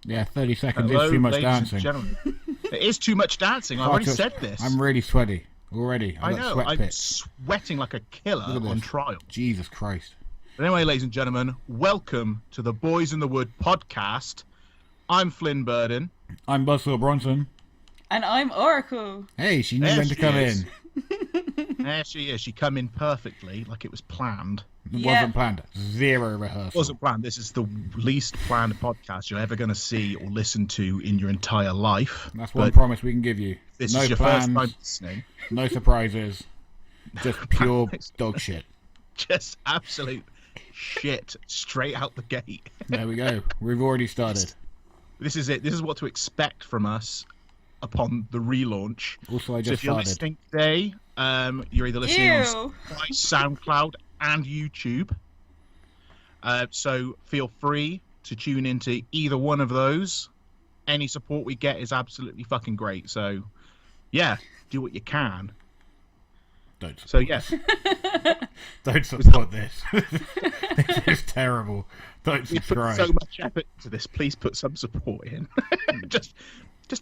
Yeah, 30 seconds Hello, is too much ladies dancing. and gentlemen. It is too much dancing. I already said this. I'm really sweaty already. I I've got know. sweat I'm pits. sweating like a killer Look at on this. trial. Jesus Christ. But anyway, ladies and gentlemen, welcome to the Boys in the Wood podcast. I'm Flynn Burden. I'm Buzzsaw Bronson. And I'm Oracle. Hey, she knew There when to she come is. in. There she is. She come in perfectly, like it was planned. It Yeah. wasn't planned. Zero rehearsal. It wasn't planned. This is the least planned podcast you're ever going to see or listen to in your entire life. That's one But promise we can give you. This No is your plans, first time listening. no surprises. Just pure dog shit. Just absolute shit straight out the gate. There we go. We've already started. This is it. This is what to expect from us upon the relaunch. Also, I So just if you're started. listening today, you're either listening on Ew. Spotify, SoundCloud and YouTube. So feel free to tune into either one of those. Any support we get is absolutely fucking great. So, yeah, do what you can. Don't So, support yes, Don't support this. This is terrible. Don't we put subscribe. so much effort into this. Please put some support in. just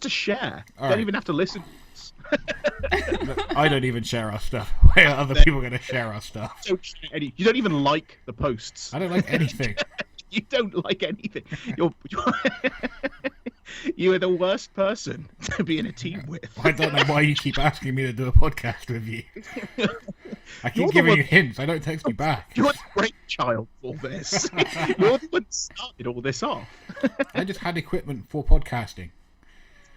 to share. All Don't right. even have to listen to this. I don't even share our stuff. Why are other people going to share our stuff? You don't even like the posts. I don't like anything. You don't like anything. You're you are the worst person to be in a team with. I don't know why you keep asking me to do a podcast with you. I keep You're the giving one- you hints. I don't text you back. You're the great child for this. You're the one that started all this off. I just had equipment for podcasting.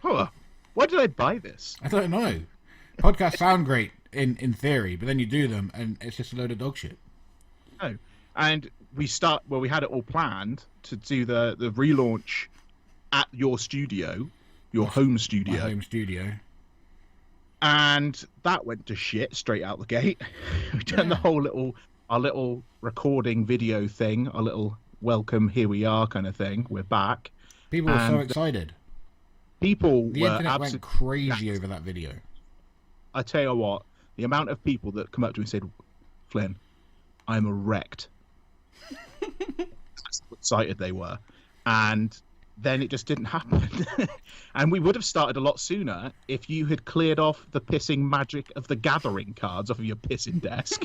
Huh. Why did I buy this? I don't know. Podcasts sound great in theory, but then you do them and it's just a load of dog shit. No. And we had it all planned to do the relaunch at your studio, your home studio. My home studio. And that went to shit straight out the gate. We done our little recording video thing, our little welcome, here we are kind of thing. We're back. People were so And excited. People The were internet went absolutely crazy over that video. I tell you what, the amount of people that come up to me and said, Flynn, I'm erect. That's how excited they were. And then it just didn't happen. And we would have started a lot sooner if you had cleared off the pissing magic of the gathering cards off of your pissing desk.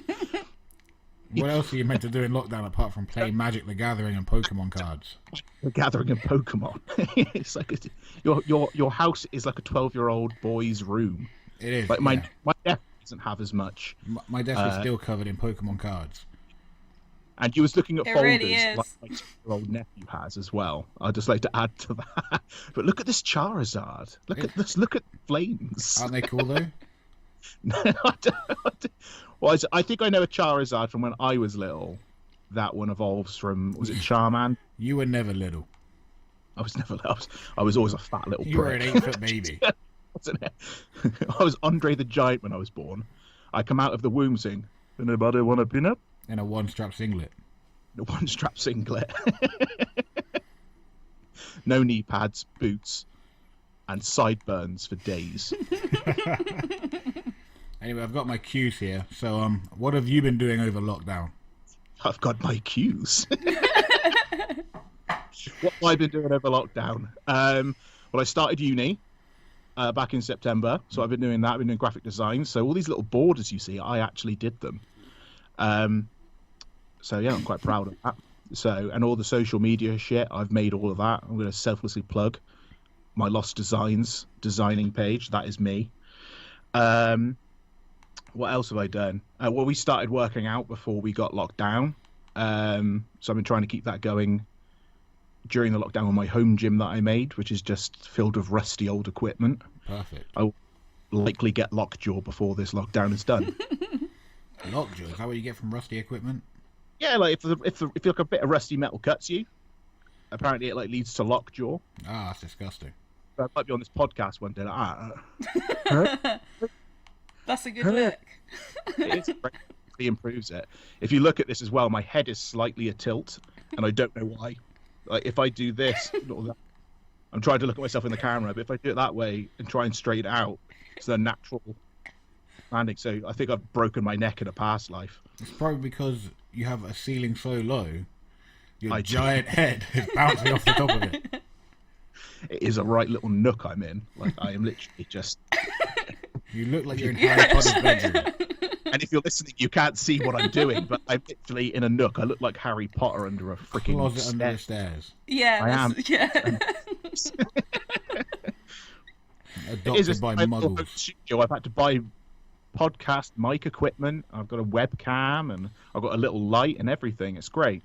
What else are you meant to do in lockdown apart from play Magic the Gathering and Pokemon cards? The gathering of Pokemon. It's like your house is like a 12-year-old boy's room. It is. Like yeah. my desk doesn't have as much. My desk is still covered in Pokemon cards. And you was looking at It folders really is. like my 2-year-old nephew has as well. I'd just like to add to that. But look at this Charizard. Look at this. Look at flames. Aren't they cool though? Well, I think I know a Charizard from when I was little. That one evolves from, was it Charman? You were never little. I was never little. I was always a fat little You were an prick. 8-foot baby. Wasn't it? I was Andre the Giant when I was born. I come out of the womb saying, anybody want a peanut? In a one-strap singlet. The one-strap singlet. No knee pads, boots, and sideburns for days. Anyway, I've got my cues here. So, what have you been doing over lockdown? I've got my cues. What have I been doing over lockdown? Well, I started uni back in September, so I've been doing that. I've been doing graphic design. So all these little borders you see, I actually did them. So yeah, I'm quite proud of that. So, and all the social media shit, I've made all of that. I'm going to selflessly plug my Lost Designs designing page. That is me. What else have I done? Well, we started working out before we got locked down. So I've been trying to keep that going during the lockdown on my home gym that I made, which is just filled with rusty old equipment. Perfect. I'll likely get lockjaw before this lockdown is done. Lockjaw, is that what you get from rusty equipment? Yeah, like if like a bit of rusty metal cuts you, apparently it like leads to lockjaw. Ah, that's disgusting. So I might be on this podcast one day. That's a good look. It improves it. If you look at this as well, my head is slightly a tilt, and I don't know why. Like if I do this, I'm trying to look at myself in the camera, but if I do it that way and try and straighten it out, it's the natural landing. So I think I've broken my neck in a past life. It's probably because you have a ceiling so low, your I do. giant head is bouncing off the top of it. it is a right little nook I'm in. Like I am literally just. You look like you're in Harry Potter's bedroom. And if you're listening, you can't see what I'm doing, but I'm literally in a nook. I look like Harry Potter under a freaking Closet under the stairs. Yeah, I am. Yeah. Adopted by muggles. Studio. I've had to buy podcast mic equipment. I've got a webcam and I've got a little light and everything. It's great.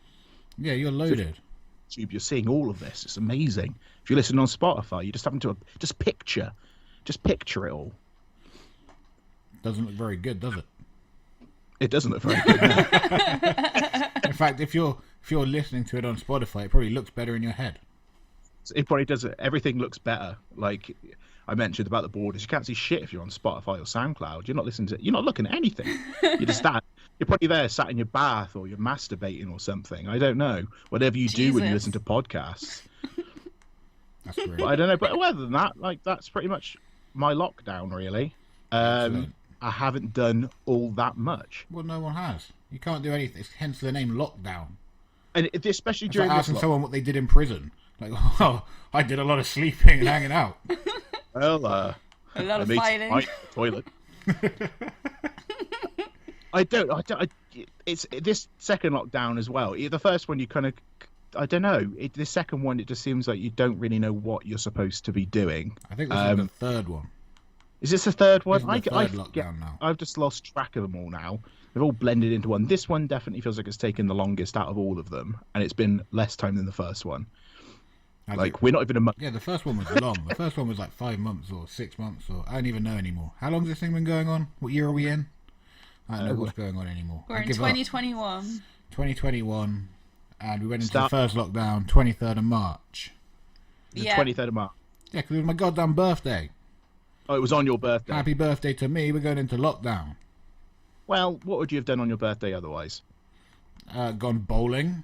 Yeah, you're loaded. YouTube, you're seeing all of this. It's amazing. If you're listening on Spotify, you just having to just picture it all. Doesn't look very good, does it? It doesn't look very good. No. In fact, if you're listening to it on Spotify, it probably looks better in your head. It probably does. Everything looks better. Like I mentioned about the borders, you can't see shit if you're on Spotify or SoundCloud. You're not listening to. You're not looking at anything. You're just that. You're probably there, sat in your bath, or you're masturbating or something. I don't know. Whatever you do when you listen to podcasts. That's great. But I don't know. But other than that, like that's pretty much my lockdown, really. I haven't done all that much. Well, no one has. You can't do anything. Hence the name lockdown. And especially It's during like this asking someone what they did in prison. Like, oh, I did a lot of sleeping and hanging out. Well, a lot of I fighting. made some toilet. It's this second lockdown as well. The first one, you kind of, I don't know. The second one, it just seems like you don't really know what you're supposed to be doing. I think this is the third one. Is this the third one? This is the third lockdown now. I've just lost track of them all now. They've all blended into one. This one definitely feels like it's taken the longest out of all of them, and it's been less time than the first one. We're not even a month. Yeah, the first one was long. The first one was like 5 months or 6 months, or I don't even know anymore. How long has this thing been going on? What year are we in? I don't know what's going on anymore. We're in 2021. 2021, and we went into the first lockdown 23rd of March. The 23rd of March. Yeah, because it was my goddamn birthday. Oh, it was on your birthday. Happy birthday to me. We're going into lockdown. Well, what would you have done on your birthday otherwise? Gone bowling.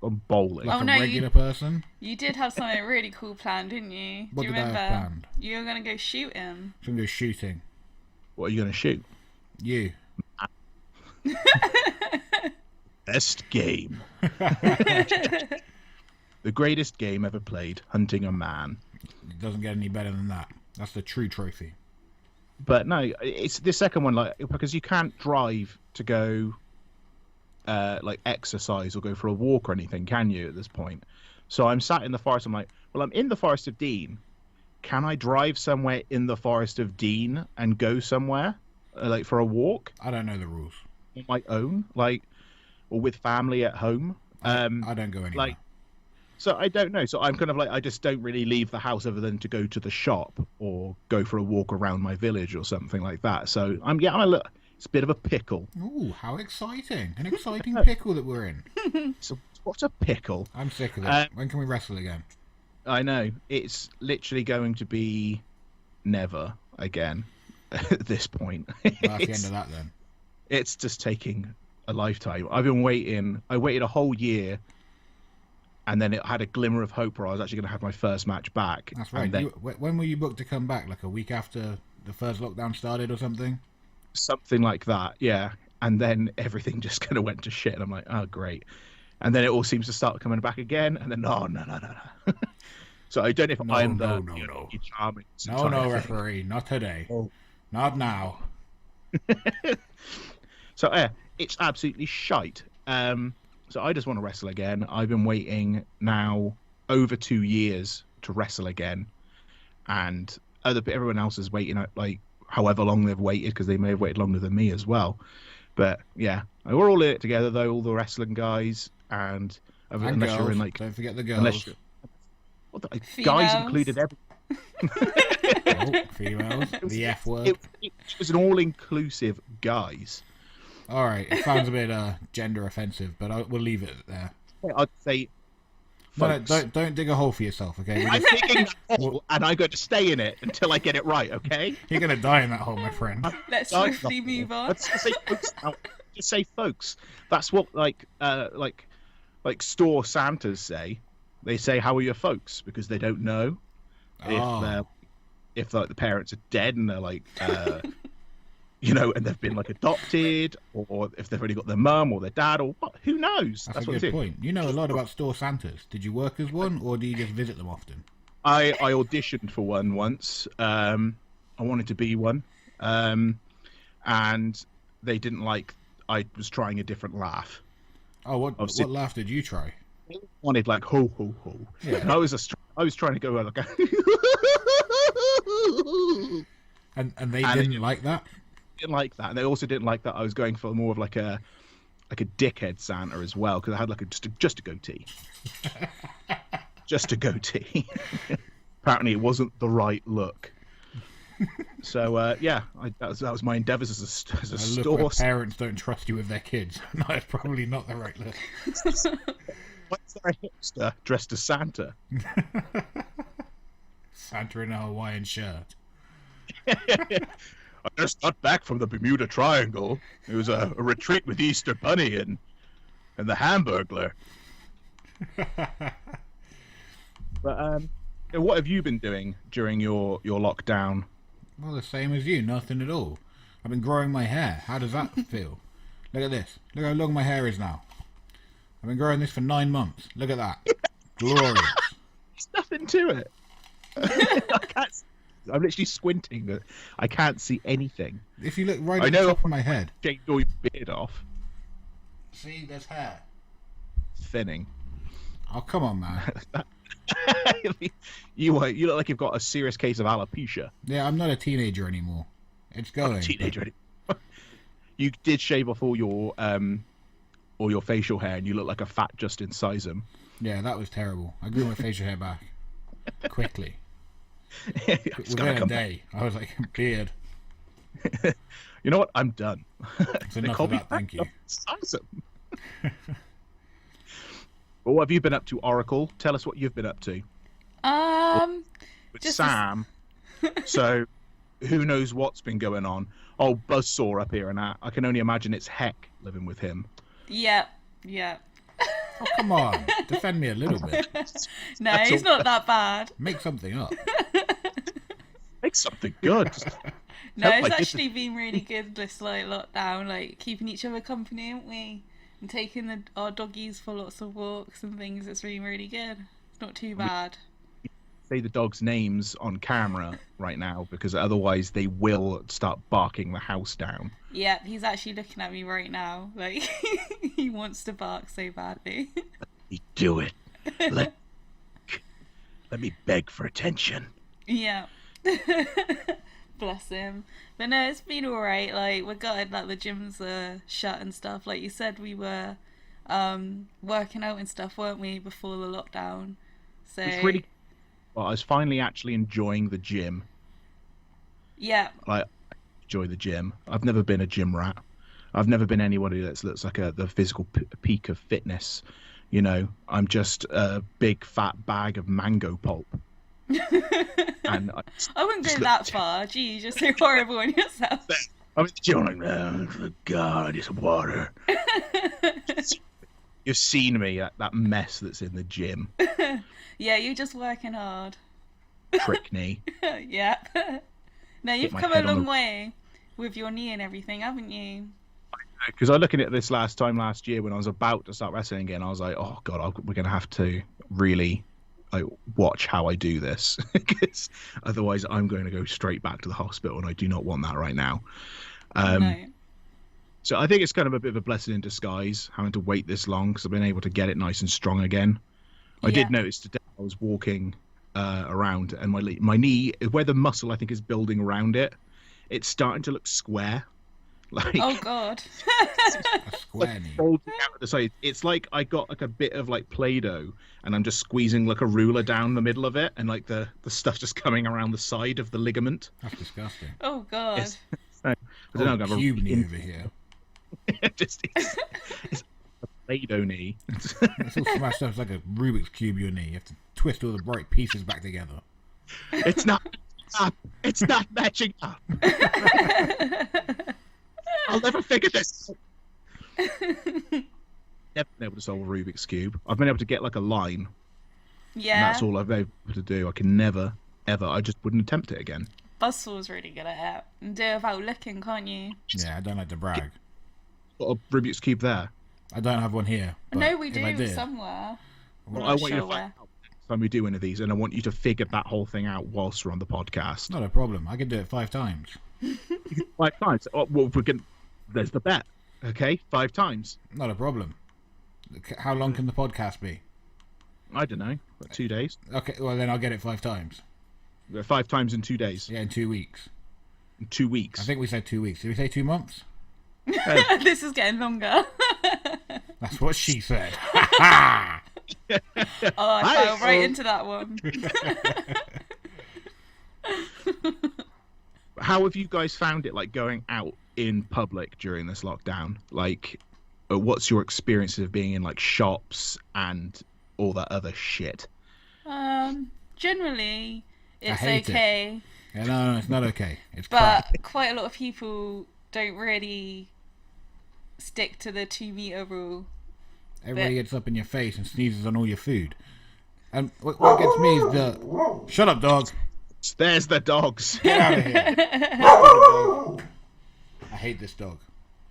Gone bowling. Like a regular person. You did have something really cool planned, didn't you? What Do you did I remember? have planned? You were going to go shooting. So I'm going to go shooting. What are you going to shoot? You. Best game. The greatest game ever played, hunting a man. It doesn't get any better than that. That's the true trophy. But no, it's the second one, like, because you can't drive to go like exercise or go for a walk or anything, can you, at this point? So I'm sat in the forest. I'm like, well, I'm in the Forest of Dean. Can I drive somewhere in the Forest of Dean and go somewhere, like for a walk? I don't know the rules. On my own, like, or with family at home? I don't go anywhere. Like, so I don't know. So I'm kind of like, I just don't really leave the house other than to go to the shop or go for a walk around my village or something like that. So it's a bit of a pickle. Ooh, how exciting. An exciting pickle that we're in. So what's a pickle? I'm sick of it. When can we wrestle again? I know. It's literally going to be never again at this point. Well, that's the end of that then. It's just taking a lifetime. I've been waiting. I waited a whole year, and then it had a glimmer of hope where I was actually going to have my first match back. That's right. Then, when were you booked to come back? Like a week after the first lockdown started or something? Something like that, yeah. And then everything just kind of went to shit, and I'm like, oh, great. And then it all seems to start coming back again, and then, no. So I don't know if I'm No, charming. No, referee, not today. Oh. Not now. So it's absolutely shite. So I just want to wrestle again. I've been waiting now over 2 years to wrestle again, and everyone else is waiting like however long they've waited, because they may have waited longer than me as well. But yeah, we're all in it together though, all the wrestling guys, and unless girls. you're in like, don't forget the girls. Guys included every. Females. The F word. It was an all-inclusive guys. All right, it sounds a bit gender offensive, but we'll leave it there. I'd say. No, don't dig a hole for yourself, okay? I'm digging that hole, and I'm going to stay in it until I get it right, okay? You're going to die in that hole, my friend. Let's swiftly move on. Let's just say folks. Just say folks. That's what like store Santas say. They say, "How are your folks?" Because they don't know if like the parents are dead and they're like, and they've been like adopted, or if they've already got their mum or their dad, or what? Who knows? That's a good point. You know a lot about store Santas. Did you work as one, or do you just visit them often? I auditioned for one once. I wanted to be one, and they didn't like. I was trying a different laugh. Oh, what laugh did you try? I wanted like ho ho ho, Yeah. and I was trying to go like a and they didn't like that. Didn't like that, and they also didn't like that I was going for more of like a dickhead Santa as well, because I had like just a goatee. Just a goatee. Apparently it wasn't the right look. So yeah, that was my endeavours as a Look, store. where parents don't trust you with their kids. No, it's probably not the right look. What's there a hipster dressed as Santa? Santa in a Hawaiian shirt. I just got back from the Bermuda Triangle. It was a retreat with Easter Bunny and the Hamburglar. But what have you been doing during your lockdown? Well, the same as you, nothing at all. I've been growing my hair. How does that feel? Look at this. Look how long my hair is now. I've been growing this for 9 months. Look at that. Glorious. There's nothing to it. I'm literally squinting, but I can't see anything. If you look right at the top of my head. Shaved all your beard off. See, there's hair. Thinning. Oh, come on, man. You look like you've got a serious case of alopecia. Yeah, I'm not a teenager anymore. It's going. Teenager. You did shave off all your facial hair, and you look like a fat Justin Sizem. Yeah, that was terrible. I grew my facial hair back quickly. Within a day, I was like, beard. You know what? I'm done. It's enough of that, thank you. Sizem. Well, what have you been up to, Oracle? Tell us what you've been up to. With just Sam. So, who knows what's been going on? Oh, Buzzsaw up here and that. I can only imagine it's heck living with him. Yep. Oh, come on. Defend me a little bit. No, he's not that bad. Make something up. Make something good. No, Help, it's like, actually been really good this lockdown, like keeping each other company, haven't we? And taking our doggies for lots of walks and things. It's been really good. It's not too bad. Say the dogs' names on camera right now, because otherwise they will start barking the house down. Yeah, he's actually looking at me right now. Like, he wants to bark so badly. Let me do it. Let me beg for attention. Yeah. Bless him. But no, it's been alright. Like, we're gutted that the gyms are shut and stuff. Like you said, we were working out and stuff, weren't we, before the lockdown? So It's really... Well, I was finally actually enjoying the gym. yeah. I enjoy the gym. I've never been a gym rat. I've never been anybody that looks like the physical peak of fitness. You know, I'm just a big fat bag of mango pulp. And I wouldn't go that far. Gee, you're just so horrible on yourself. I'm in the gym like, oh, God, I need some water. You've seen me, that mess that's in the gym. Yeah, you're just working hard. Trick knee. Yeah. No, you've my come a head on long the- way with your knee and everything, haven't you? Because I was looking at this last year when I was about to start wrestling again. I was like, oh God, we're going to have to really watch how I do this. Because otherwise I'm going to go straight back to the hospital, and I do not want that right now. No. So I think it's kind of a bit of a blessing in disguise having to wait this long, because I've been able to get it nice and strong again. I Yeah. did notice today I was walking around, and my knee, where the muscle I think is building around it, it's starting to look square. Like, Oh God. A square knee. folding out at the side. It's like I got like a bit of like Play-Doh, and I'm just squeezing like a ruler down the middle of it, and like the stuff just coming around the side of the ligament. That's disgusting. Oh God. It's, I don't know, I'm gonna Cube knee over here. it's a Play-Doh knee. It's all smashed up. It's like a Rubik's Cube, your knee. You have to twist all the right pieces back together. It's not up. It's not matching up. I'll never figure this out. Never been able to solve a Rubik's Cube. I've been able to get like a line, and Yeah. that's all I've been able to do. I can never, ever, I just wouldn't attempt it again. Buzzsaw's really good at it. And do it without looking, can't you? Yeah, I don't like to brag. Got a Rubik's Cube there. I don't have one here. But No, we if I do did, somewhere. Well, I'm I not want you sure to find out. time we do one of these, and I want you to figure that whole thing out whilst we're on the podcast. Not a problem. I can do it 5 times. 5 times. Oh, well, there's the bet. Okay, 5 times. Not a problem. How long can the podcast be? I don't know. 2 days. Okay, well then I'll get it 5 times. 5 times in 2 days. Yeah, in 2 weeks. In 2 weeks. I think we said 2 weeks. Did we say 2 months? This is getting longer. That's what she said. Oh, I fell right into that one. How have you guys found it, like, going out in public during this lockdown? Like, what's your experiences of being in, like, shops and all that other shit? Generally, it's hate okay. Yeah, no, it's not okay. It's But crap. quite a lot of people don't really stick to the 2-meter rule. Everybody gets up in your face and sneezes on all your food. And what gets me is the... Shut up, dog. There's the dogs. Get out of here. I hate this dog.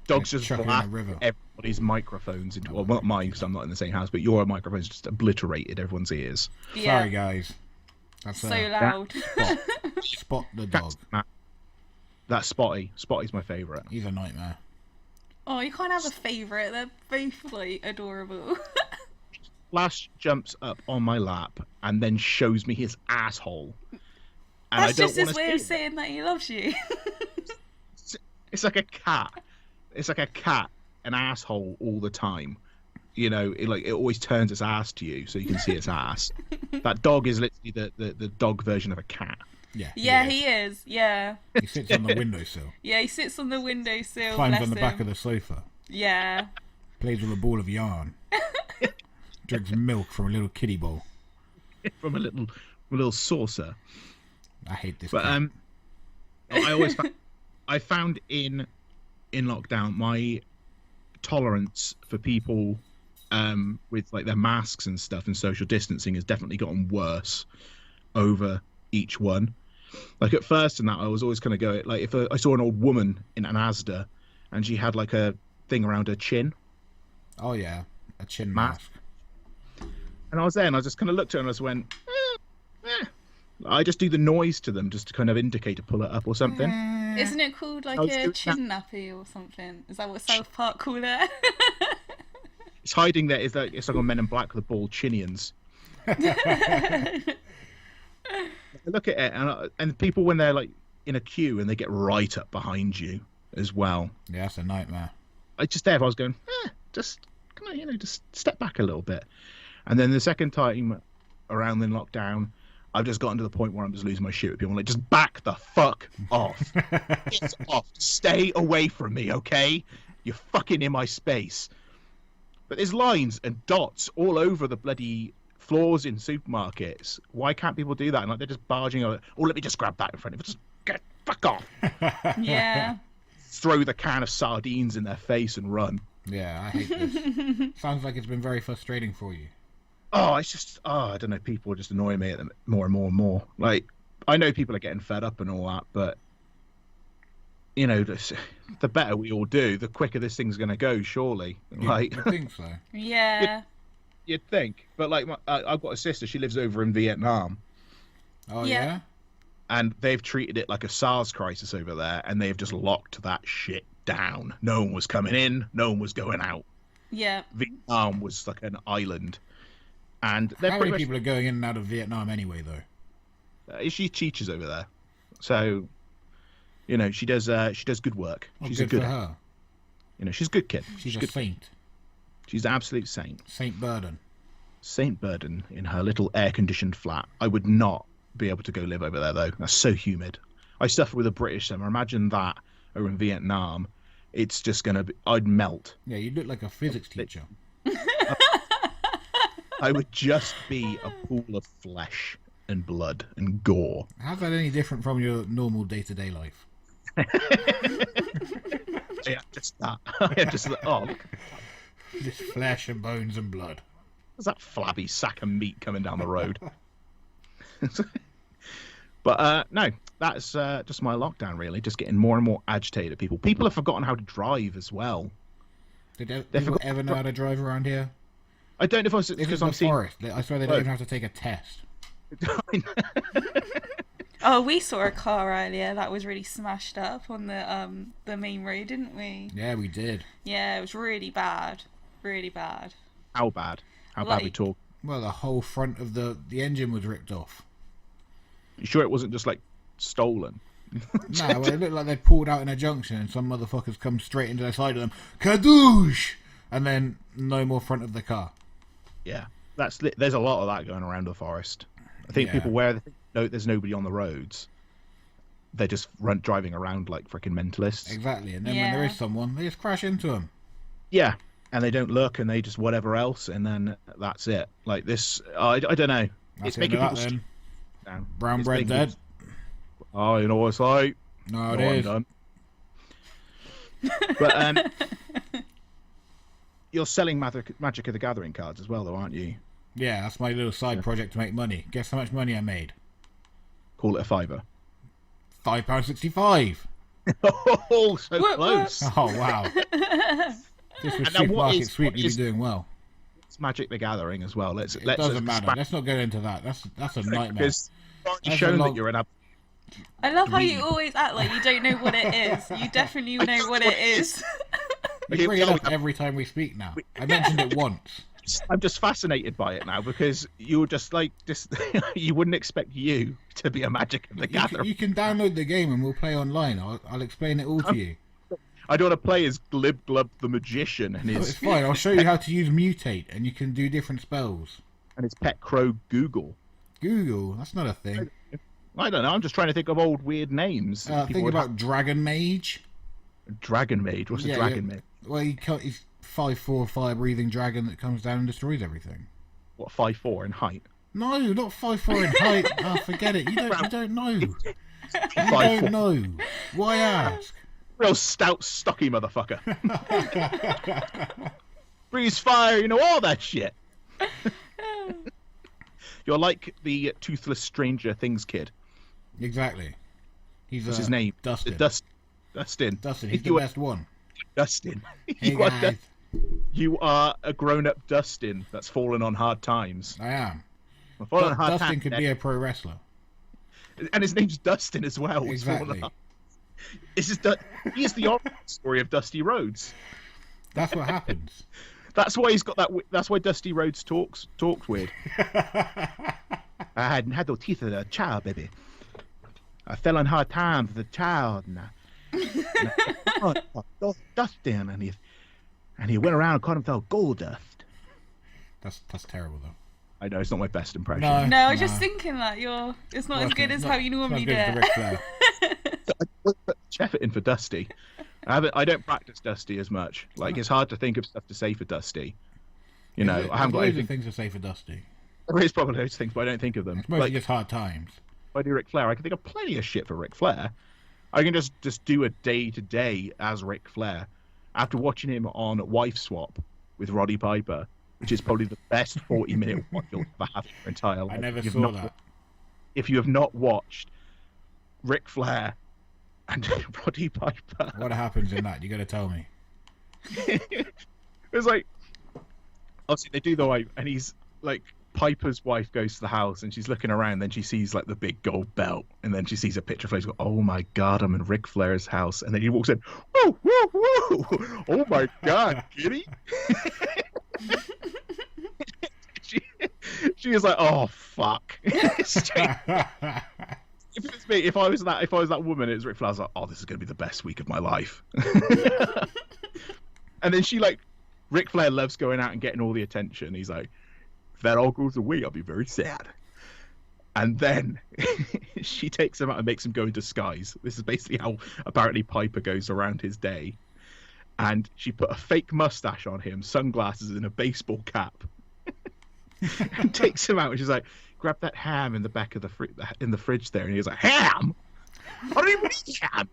Dogs just chuck it in blast a river. everybody's microphones into... Well, not mine, because I'm not in the same house, but your microphones just obliterated everyone's ears. Yeah, Sorry, guys. That's so loud. Spot the dog. That's Spotty. Spotty's my favourite. He's a nightmare. Oh, you can't have a favourite. They're both, like, adorable. Flash jumps up on my lap and then shows me his asshole. And That's I don't just his wanna way see of it. saying that he loves you. It's like a cat. It's like a cat, an asshole all the time. You know, it always turns its ass to you so you can see its ass. That dog is literally the dog version of a cat. Yeah. Yeah, he is. Yeah. He sits on the windowsill. Yeah, he sits on the windowsill. Climbs bless on the him. back of the sofa. Yeah. Plays with a ball of yarn. Drinks milk from a little kiddie bowl. From a little saucer. I hate this But cat. I found in lockdown my tolerance for people with like their masks and stuff and social distancing has definitely gotten worse over each one. Like at first in that I was always kind of go like if I saw an old woman in an Asda and she had like a thing around her chin Oh, yeah. A chin Mask. mask. and I was there and I just kind of looked at her and I just went I just do the noise to them just to kind of indicate to pull it up or something. Isn't it called like I was a doing chin nappy or something? Is that what South Park call it? It's hiding there. It's like on Men in Black with the bald chinians. I look at it and people when they're like in a queue and they get right up behind you as well. Yeah, that's a nightmare. I just there. I was going, just come on, just step back a little bit. And then the second time around in lockdown, I've just gotten to the point where I'm just losing my shit with people. I'm like, just back the fuck off. Get off. Stay away from me, okay? You're fucking in my space. But there's lines and dots all over the bloody floors in supermarkets. Why can't people do that? And like they're just barging over. Oh, let me just grab that in front of it. Just get fuck off. Yeah. Throw the can of sardines in their face and run. Yeah, I hate this. Sounds like it's been very frustrating for you. Oh, it's just, I don't know. People are just annoying me at them more and more and more. Like, I know people are getting fed up and all that, but you know, the better we all do, the quicker this thing's going to go, surely. Like, I think so. Yeah. you'd think. But like, I've got a sister. She lives over in Vietnam, Oh, Yeah. yeah? and they've treated it like a SARS crisis over there, and they've just locked that shit down. No one was coming in, no one was going out. Yeah. Vietnam was like an island, and they're How pretty many much. people are going in and out of Vietnam anyway, though? She teaches over there, so you know she does good work. Well, She's good a good, for her. you know, she's a good kid. She's a good. saint. She's an absolute saint. Saint Burden. Saint Burden in her little air-conditioned flat. I would not be able to go live over there though. That's so humid. I suffer with a British summer. Imagine that over in Vietnam. It's just gonna be. I'd melt. Yeah, you look like a physics teacher. I would just be a pool of flesh and blood and gore. How's that any different from your normal day-to-day life? Yeah, just that. Yeah, just that. Oh, look, Just flesh and bones and blood. there's that flabby sack of meat coming down the road. But no, that's just my lockdown really. Just getting more and more agitated. People have forgotten how to drive as well. Did They people forgot- ever know how to drive around here? I don't know if I was This because is I'm the seeing. forest. I swear they don't even have to take a test. Oh, we saw a car earlier that was really smashed up on the main road, didn't we? Yeah, we did. Yeah, it was really bad. Really bad. How bad? How bad we Like- talk? Well, the whole front of the engine was ripped off. You sure it wasn't just like stolen? No, well, it looked like they pulled out in a junction and some motherfuckers come straight into the side of them. Kadoosh! And then no more front of the car. Yeah, there's a lot of that going around the forest. I think Yeah. people there's nobody on the roads. They're just driving around like freaking mentalists. Exactly. And then when there Yeah. is someone, they just crash into them. Yeah, and they don't look, and they just whatever else, and then that's it. Like this, I don't know. That's It's the end making of people that then. down. Brown It's bread making dead. people- Oh, you know what it's like. No, it No, I'm is. done. But you're selling Magic of the Gathering cards as well, though, aren't you? Yeah, that's my little side project to make money. Guess how much money I made? Call it a fiver. £5.65. Oh, so What? close. Oh, wow. This was And now what Supermarket is- Sweep, what you'd be is- doing well. It's Magic the Gathering as well. It doesn't matter. Let's not go into that. That's a nightmare. Because you've already That's a shown long- that you're an I love how you Dweeb. always act like you don't know what it is. You definitely know what it is. You bring it up every time we speak now. I mentioned it once. I'm just fascinated by it now because you're just like you wouldn't expect you to be a Magic of the Gathering. You can download the game and we'll play online. I'll explain it all to you. I don't want to play as Glib Glub the Magician and No, it's his fine. I'll show you how to use mutate and you can do different spells. pet crow Google. Google, that's not a thing. I don't know. I'm just trying to think of old weird names. People Think would about Dragon Mage. have. Dragon Mage. What's Yeah, a Dragon yeah. Mage? Well, he's 5'4" fire-breathing dragon that comes down and destroys everything. What 5'4" in height? No, not 5'4" in height. Oh, forget it. You don't know. You 5'4". don't know. Why ask? Real stout, stocky motherfucker. Breathes fire, you know all that shit. You're like the toothless Stranger Things kid. Exactly. He's What's his name? Dustin. Dustin. Dustin, he's the You are best one. Dustin. Hey You are guys, You are a grown-up Dustin that's fallen on hard times. I am. Fallen on hard Dustin times. could be a pro wrestler. And his name's Dustin as well. He's fallen Exactly. on- This is he is the origin story of Dusty Rhodes. That's what happens. That's why he's got that. That's why Dusty Rhodes talks weird. I hadn't had no teeth as a child, baby. I fell on hard times as a child, and Dustin, and he went around and called himself Gold Dust. That's terrible though. I know it's not my best impression. No. No, I was just thinking that it's not Well, as good it's as not- how you normally do it's not it. as good as the Ric Flair. I put much effort in for Dusty. I don't practice Dusty as much. Like it's hard to think of stuff to say for Dusty. You know, I haven't got There's loads anything. of things to say for Dusty. There is probably those things, but I don't think of them. It's mostly Like just hard times. if I do Ric Flair, I can think of plenty of shit for Ric Flair. I can just do a day to day as Ric Flair. After watching him on Wife Swap with Roddy Piper, which is probably the best 40-minute watch you'll ever have in your entire life. I never If you've saw not- that. If you have not watched Ric Flair and Roddy Piper, What happens in that? You got to tell me. it's like obviously they do the way, and he's like Piper's wife goes to the house and she's looking around, then she sees like the big gold belt, and then she sees a picture of Flair. She's go, "Oh my god, I'm in Ric Flair's house," and then he walks in, "Woo woo woo! Oh my god, kitty!" she is like, "Oh fuck." If it was me, if I was that woman, it was Ric Flair. I was like, "Oh, this is gonna be the best week of my life." And then Ric Flair loves going out and getting all the attention. He's like, "If that all goes away, I'll be very sad." And then she takes him out and makes him go in disguise. This is basically how apparently Piper goes around his day. And she put a fake mustache on him, sunglasses, and a baseball cap, and takes him out. And she's like, "Grab that ham in the back of the fridge there." And he's like, "Ham? I don't even eat ham."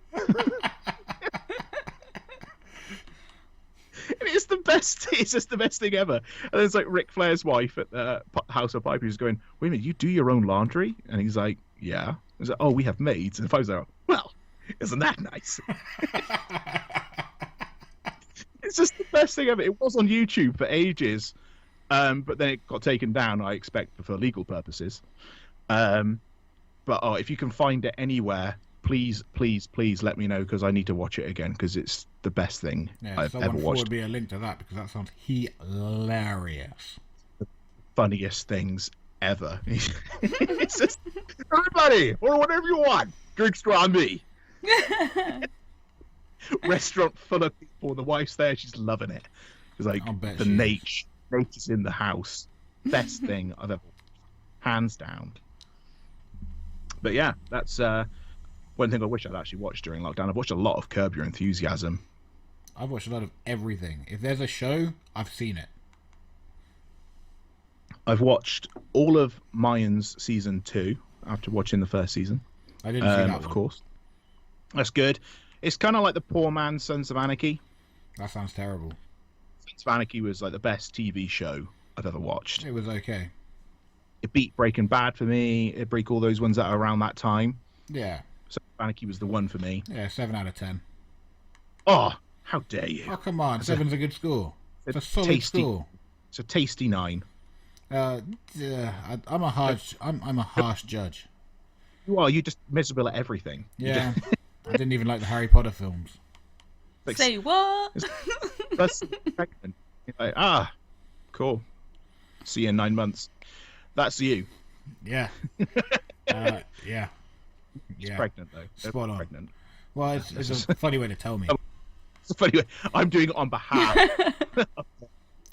And it's the best. It's just the best thing ever. And then it's like Ric Flair's wife at the House of Piper who's going, "Wait a minute, you do your own laundry?" And he's like, "Yeah." He's like, "Oh, we have maids." And Piper's like, "Well, isn't that nice?" It's just the best thing ever. It was on YouTube for ages. But then it got taken down, I expect, for legal purposes. But if you can find it anywhere, please let me know, because I need to watch it again, because it's the best thing I've ever watched. Forward me a link to that, because that sounds hilarious. Funniest things ever. It's just, everybody, or whatever you want, drinks on me. Restaurant full of people. The wife's there, she's loving it. It's like the nature's in the house. Best thing I've ever, hands down. But yeah, that's one thing I wish I'd actually watched during lockdown. I've watched a lot of Curb Your Enthusiasm. I've watched a lot of everything. If there's a show, I've seen it. I've watched all of Mayans season 2 after watching the first season. I didn't see that of course. That's good. It's kind of like the poor man's Sons of Anarchy. That sounds terrible. Sons of Anarchy was like the best TV show I've ever watched. It was okay. It beat Breaking Bad for me. It beat all those ones that are around that time. Yeah. Sons of Anarchy was the one for me. Yeah, 7 out of 10. Oh, how dare you! Oh, come on. 7's a good score. It's a solid score. It's a tasty 9. I'm a harsh judge. You are. You're just miserable at everything. Yeah. I didn't even like the Harry Potter films. Like, Say what? That's pregnant. You're like, cool. See you in 9 months. That's you. Yeah. Yeah. She's pregnant though. Spot on. Pregnant. Well, it's a funny way to tell me. It's a funny way. I'm doing it on behalf.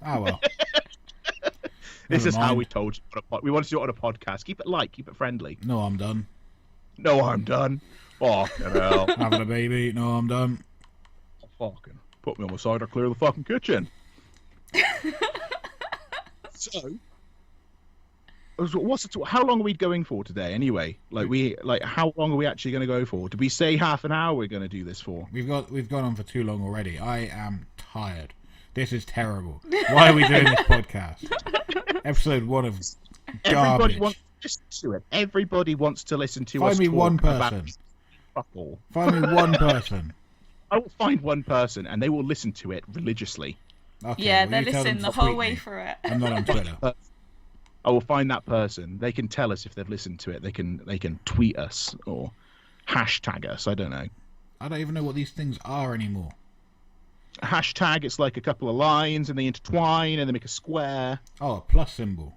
Oh well. This Never is how mind. we told you. We want to do it on a podcast. Keep it light. Keep it friendly. No, I'm done. No, I'm done. Fucking hell. Having a baby. No, I'm done. Fucking put me on the side or clear the fucking kitchen. So, how long are we going for today? Anyway, how long are we actually going to go for? Did we say half an hour we're going to do this for? We've gone on for too long already. I am tired. This is terrible. Why are we doing this podcast? Episode 1 of garbage. Everybody wants to listen to it. Everybody wants to listen to us. Find me talk one about person. fuck all. Find me one person. I will find one person, and they will listen to it religiously. Okay, Yeah, well, they you tell them listen to the whole tweet way me. through it. I'm not on Twitter. I will find that person. They can tell us if they've listened to it. They can tweet us or hashtag us. I don't know. I don't even know what these things are anymore. A hashtag, it's like a couple of lines and they intertwine and they make a square. Oh, a plus symbol.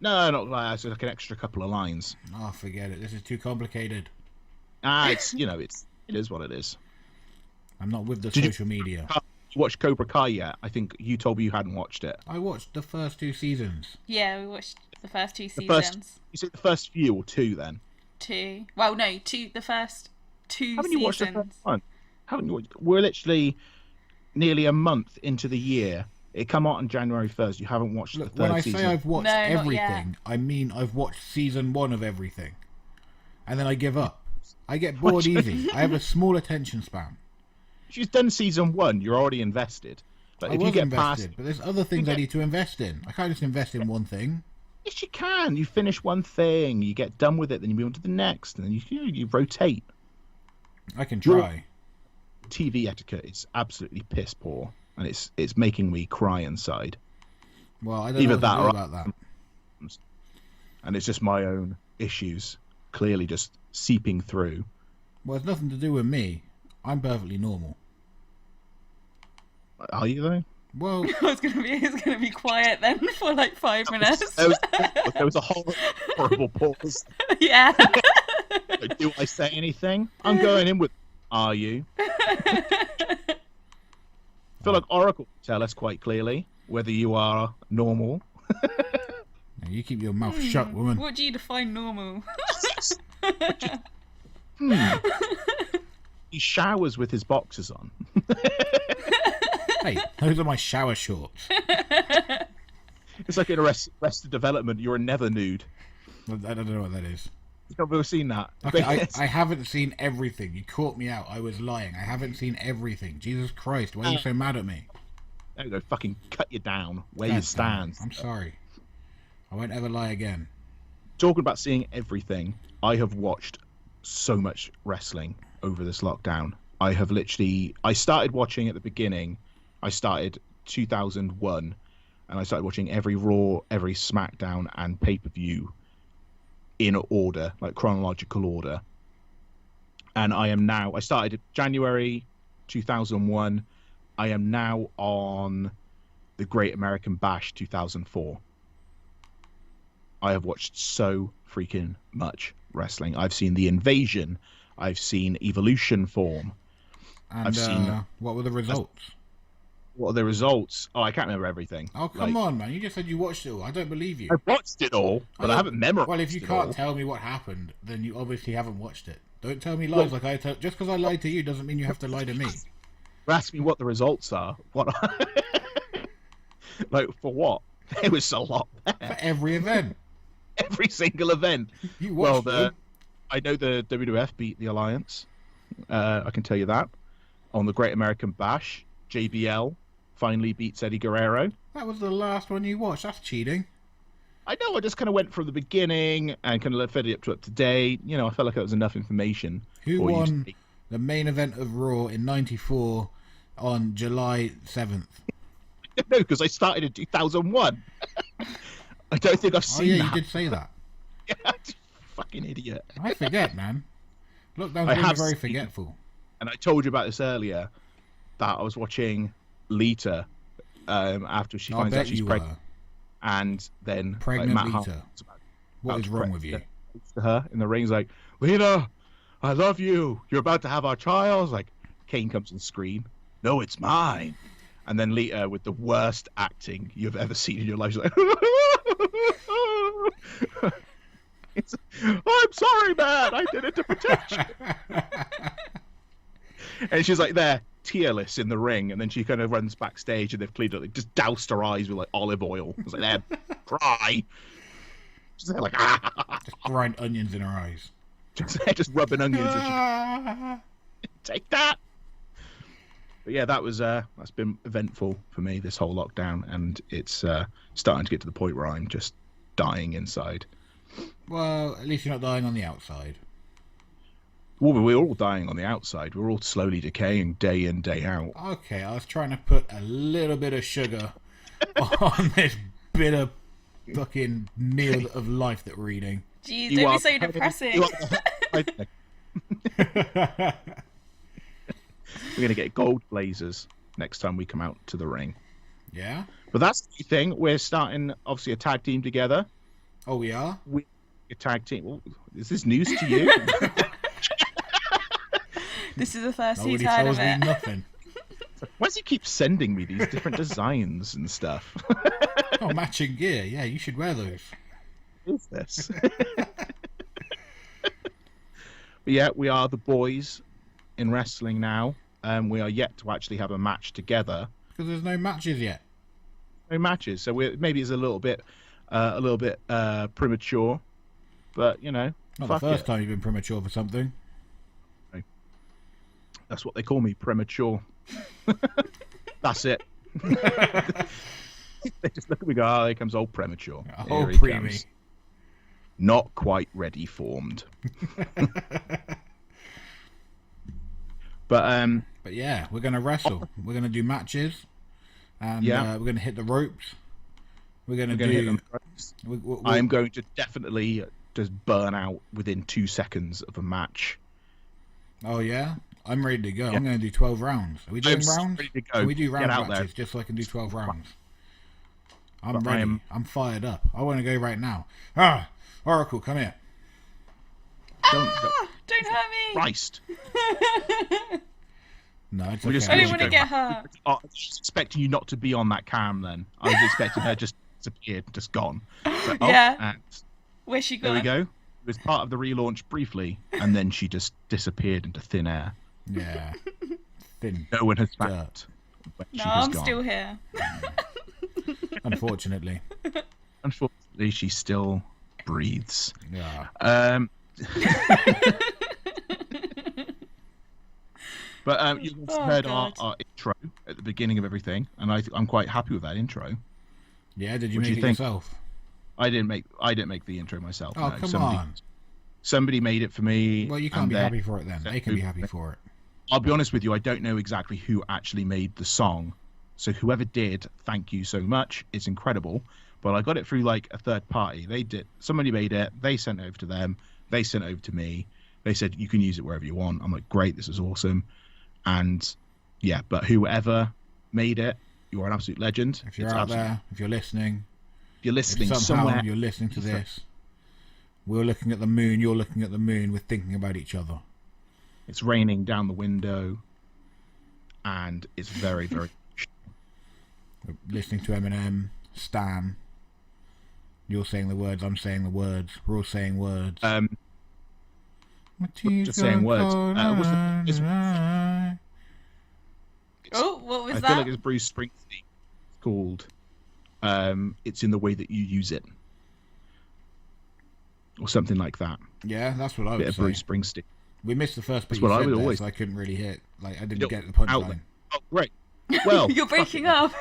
No, not like that. It's like an extra couple of lines. Oh, forget it. This is too complicated. It's it is what it is. I'm not with the Did you- social media. You watched Cobra Kai yet? I think you told me you hadn't watched it. I watched the first 2 seasons. Yeah, we watched the first 2 The seasons. first, you said the first few or 2 then? 2. Well, no, 2. The first 2 Haven't seasons. you watched the first one? Haven't you watched? We're literally nearly a month into the year. It come out on January 1st. You haven't watched Look, the when third I season. say I've watched No, not yet. everything, I mean I've watched season 1 of everything. And then I give up. I get bored easy. I have a small attention span. If you've done season 1, you're already invested. But I if was you get invested, past, but there's other things I need to invest in. I can't just invest in one thing. yes, you can. You finish one thing, you get done with it, then you move on to the next, and then you rotate. I can try. TV etiquette is absolutely piss poor, and it's making me cry inside. Well, I don't Either know that what to or do about that. And it's just my own issues clearly just seeping through. Well, it's nothing to do with me. I'm perfectly normal. Are you though? Well, It's gonna be quiet then for like 5 minutes. There was a horrible pause. Yeah. Do I say anything? I'm going in with, are you? I feel like Oracle tell us quite clearly whether you are normal. you keep your mouth shut, woman. What do you define normal? He showers with his boxers on. Hey, those are my shower shorts. It's like in Arrested Development, you're never nude. I don't know what that is. You've never seen that. Okay, I haven't seen everything. You caught me out. I was lying. I haven't seen everything. Jesus Christ, why are you so mad at me? There you go, fucking cut you down where God you damn stand. it. I'm sorry. I won't ever lie again. Talking about seeing everything, I have watched so much wrestling over this lockdown. I started watching at the beginning. I started 2001, and I started watching every Raw, every SmackDown, and pay-per-view in order, like chronological order. And I started January 2001. I am now on the Great American Bash 2004. I have watched so freaking much wrestling. I've seen The Invasion. I've seen Evolution Form. And I've seen... what were the results? What are the results? Oh, I can't remember everything. Oh, come on, man. You just said you watched it all. I don't believe you. I watched it all, but I haven't memorized it. Well, if you can't tell me what happened, then you obviously haven't watched it. Don't tell me lies like I tell... Just because I lied to you doesn't mean you have to lie to me. Ask me what the results are. What? Like, for what? There was a lot there. For every event. Every single event. You watched them. I know the WWF beat the Alliance. I can tell you that. On the Great American Bash, JBL finally beats Eddie Guerrero. That was the last one you watched. That's cheating. I know. I just kind of went from the beginning and kind of fed it up to date. You know, I felt like that was enough information. Who won the main event of Raw in '94 on July 7th? No, because I started in 2001. I don't think I've seen that. You did say that. Yeah, fucking idiot. I forget, man. Lockdown's really very forgetful. And I told you about this earlier, that I was watching Lita after she finds out she's pregnant. And then pregnant Matt Lita. What is wrong with you? To her in the ring, he's like, Lita, I love you. You're about to have our child. Like, Kane comes on screen. No, it's mine. And then Lita, with the worst acting you've ever seen in your life, she's like, I'm sorry, man. I did it to protect you. And she's like there, tearless in the ring, and then she kind of runs backstage, and they've cleaned up, just doused her eyes with like olive oil. It's like, there, cry. She's there like, just grind onions in her eyes. Just rubbing onions. Take that. But yeah, that's been eventful for me, this whole lockdown, and it's starting to get to the point where I'm just dying inside. Well, at least you're not dying on the outside. Well, we're all dying on the outside. We're all slowly decaying day in, day out. Okay, I was trying to put a little bit of sugar on this bitter fucking meal of life that we're eating. Jeez, don't be so depressing. We're going to get gold blazers next time we come out to the ring. Yeah? But that's the thing. We're starting, obviously, a tag team together. Oh, we are? A tag team. Well, is this news to you? This is the first Nobody he's heard tells of me it. nothing. Why does he keep sending me these different designs and stuff? Oh, matching gear. Yeah, you should wear those. What is this? But yeah, we are the boys in wrestling now. We are yet to actually have a match together. Because there's no matches yet. No matches, so maybe it's a little bit premature, but you know, not the first time you've been premature for something. That's what they call me, premature. That's it. They just look at me and go, oh, here comes old premature. Oh, preemie. Not quite ready formed. But yeah, we're gonna wrestle. We're gonna do matches, and we're gonna hit the ropes. We're gonna do. Hit them ropes. I'm going to definitely just burn out within 2 seconds of a match. Oh yeah, I'm ready to go. Yeah. I'm going to do 12 rounds. Are we doing rounds? Ready to go. Can we do round matches there. just so I can do 12 rounds? I'm ready. I'm fired up. I want to go right now. Oracle, come here. Don't hurt me. Christ. No, it's okay. I don't want to get hurt. I was just expecting you not to be on that cam then. I was expecting her just disappeared, just gone. So, yeah. Where's she gone? There we go. It was part of the relaunch briefly, and then she just disappeared into thin air. Yeah. Thin. No one has found. No, I'm still here. Unfortunately. Unfortunately, she still breathes. Yeah. But you heard our intro at the beginning of everything, and I'm quite happy with that intro. Yeah, did you make it yourself? I didn't make the intro myself. Oh, no. come on. Somebody made it for me. Well, you can't be happy for it then. They can be happy for it. I'll be honest with you, I don't know exactly who actually made the song, So whoever did, thank you so much. It's incredible. But I got it through like a third party. Somebody made it. They sent it over to them. They sent it over to me. They said, you can use it wherever you want. I'm like, great, this is awesome. And yeah, but whoever made it, you're an absolute legend. If you're out there, if you're listening, if somehow somewhere, you're listening to this, we're looking at the moon, you're looking at the moon, we're thinking about each other. it's raining down the window, and it's very, very. We're listening to Eminem, Stan. You're saying the words, I'm saying the words, we're all saying words. Just saying words. What was I that? feel like it's Bruce Springsteen. It's called It's in the Way That You Use It. Or something like that. Yeah, that's what I Bit would of say. Bruce Springsteen. We missed the first bit That's what I you said would there, always- so I couldn't really hit. Like, I didn't get the Out punchline. there. Oh, great. Well, You're breaking up.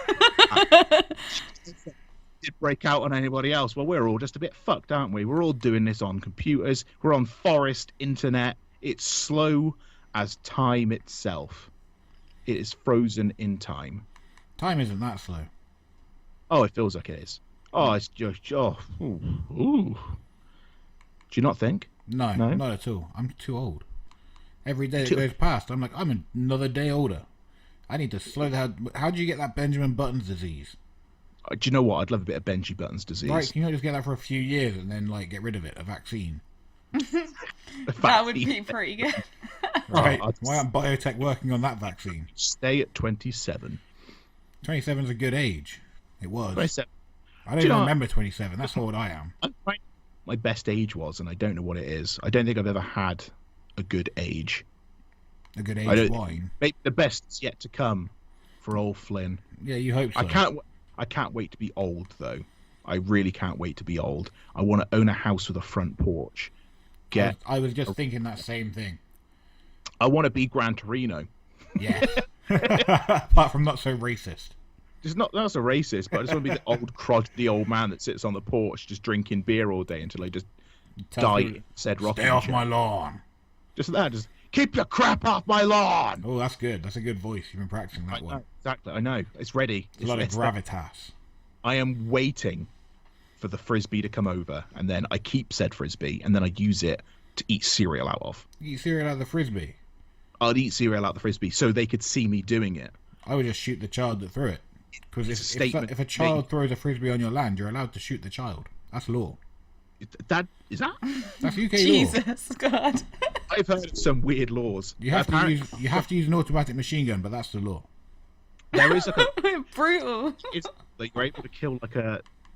did break out on anybody else? Well, we're all just a bit fucked, aren't we? We're all doing this on computers. We're on forest internet. It's slow as time itself. It is frozen in time. Time isn't that slow. Oh, it feels like it is. Oh, it's just ooh. Do you not think? No, No? not at all. I'm too old. Every day that Too- goes past, I'm like, I'm another day older. I need to slow down. How do you get that Benjamin Buttons disease? Do you know what? I'd love a bit of Benji Button's disease. Right, can you not just get that for a few years and then like get rid of it? A vaccine. That would be pretty good. Right. I'd Why aren't biotech working on that vaccine? stay at 27. 27 is a good age. It was. 27. I don't Do you even know- remember 27. That's how old I am. I'm trying- My best age was, and I don't know what it is. I don't think I've ever had a good age. A good I age don't- wine. Maybe the best is yet to come for old Flynn. Yeah, you hope so. I can't wait to be old, though. I really can't wait to be old. I want to own a house with a front porch. I was just thinking that same thing. I want to be Gran Torino. Yeah. Apart from not so racist. Just not that's a racist, but I just want to be the old crotchety old man that sits on the porch just drinking beer all day until I just Tell die. people, Said rock. Stay off my lawn. Just that. Just keep your crap off my lawn. Oh, that's good. That's a good voice. You've been practicing that one. Exactly. I know. It's ready. It's a lot of gravitas. I am waiting for the frisbee to come over, and then I keep said frisbee, and then I use it to eat cereal out of. You eat cereal out of the frisbee. I'd eat cereal out of the frisbee so they could see me doing it. I would just shoot the child that threw it. Because It's a statement if a child made. throws a frisbee on your land, you're allowed to shoot the child. That's law. That is that? That's UK law. Jesus, God. I've heard of some weird laws. You have to use an automatic machine gun, but that's the law. There is like Brutal. it's like you're able to kill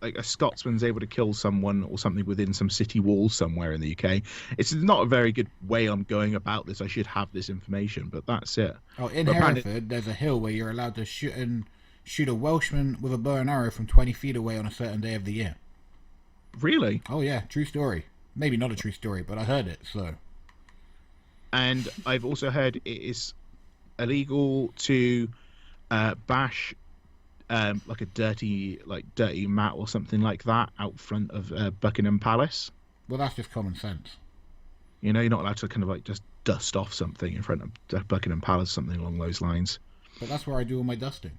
like a Scotsman's able to kill someone or something within some city walls somewhere in the UK. It's not a very good way I'm going about this. I should have this information, but that's it. Oh, in But apparently- Hereford, there's a hill where you're allowed to shoot a Welshman with a bow and arrow from 20 feet away on a certain day of the year. Really? Oh yeah, true story. Maybe not a true story, but I heard it, so. And I've also heard it is illegal to bash like a dirty mat or something like that out front of Buckingham Palace. Well, that's just common sense. You know, you're not allowed to kind of like just dust off something in front of Buckingham Palace, something along those lines. But that's where I do all my dusting.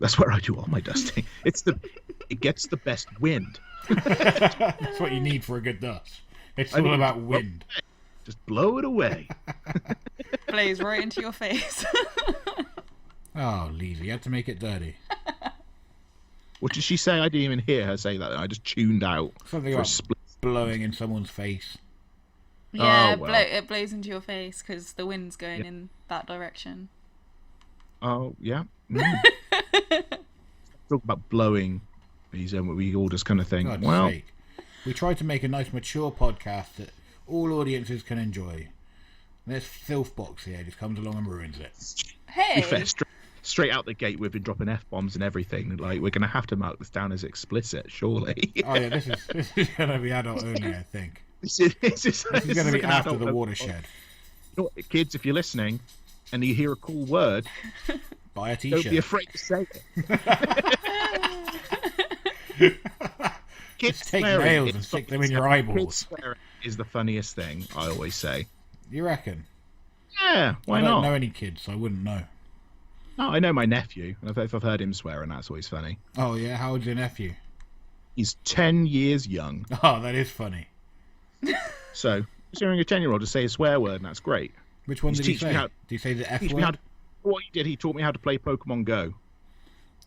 That's where I do all my dusting. It gets the best wind. That's what you need for a good dust. It's all about wind. Just blow it away. Blaze right into your face. Oh, Lisa, you had to make it dirty. What did she say? I didn't even hear her say that. I just tuned out Something for a about split. blowing in someone's face. Yeah, Oh, well. it blows into your face because the wind's going in that direction. Oh, yeah. Talk about blowing. We all just kind of think, God's well, sake. We tried to make a nice mature podcast that all audiences can enjoy. And this filth box here just comes along and ruins it. to Hey! be fair, straight out the gate, we've been dropping F-bombs and everything. Like, we're going to have to mark this down as explicit, surely. Oh yeah, this is going to be adult only, I think. This is This is going to be an after adult- the watershed. You know what, kids, if you're listening and you hear a cool word, Buy a don't be t-shirt. afraid to say it. Kids Just take swearing nails is and stick the- them in your Kids eyeballs. swearing is the funniest thing, I always say. You reckon? Yeah, why I don't not? know any kids, so I wouldn't know. No, I know my nephew. If I've heard him swear, and that's always funny. Oh yeah, how old's your nephew? He's 10 years young. Oh, that is funny. So, hearing a 10-year-old to say a swear word, and that's great. Which one did he say? Did he say the F word? What he did, he taught me how to play Pokemon Go.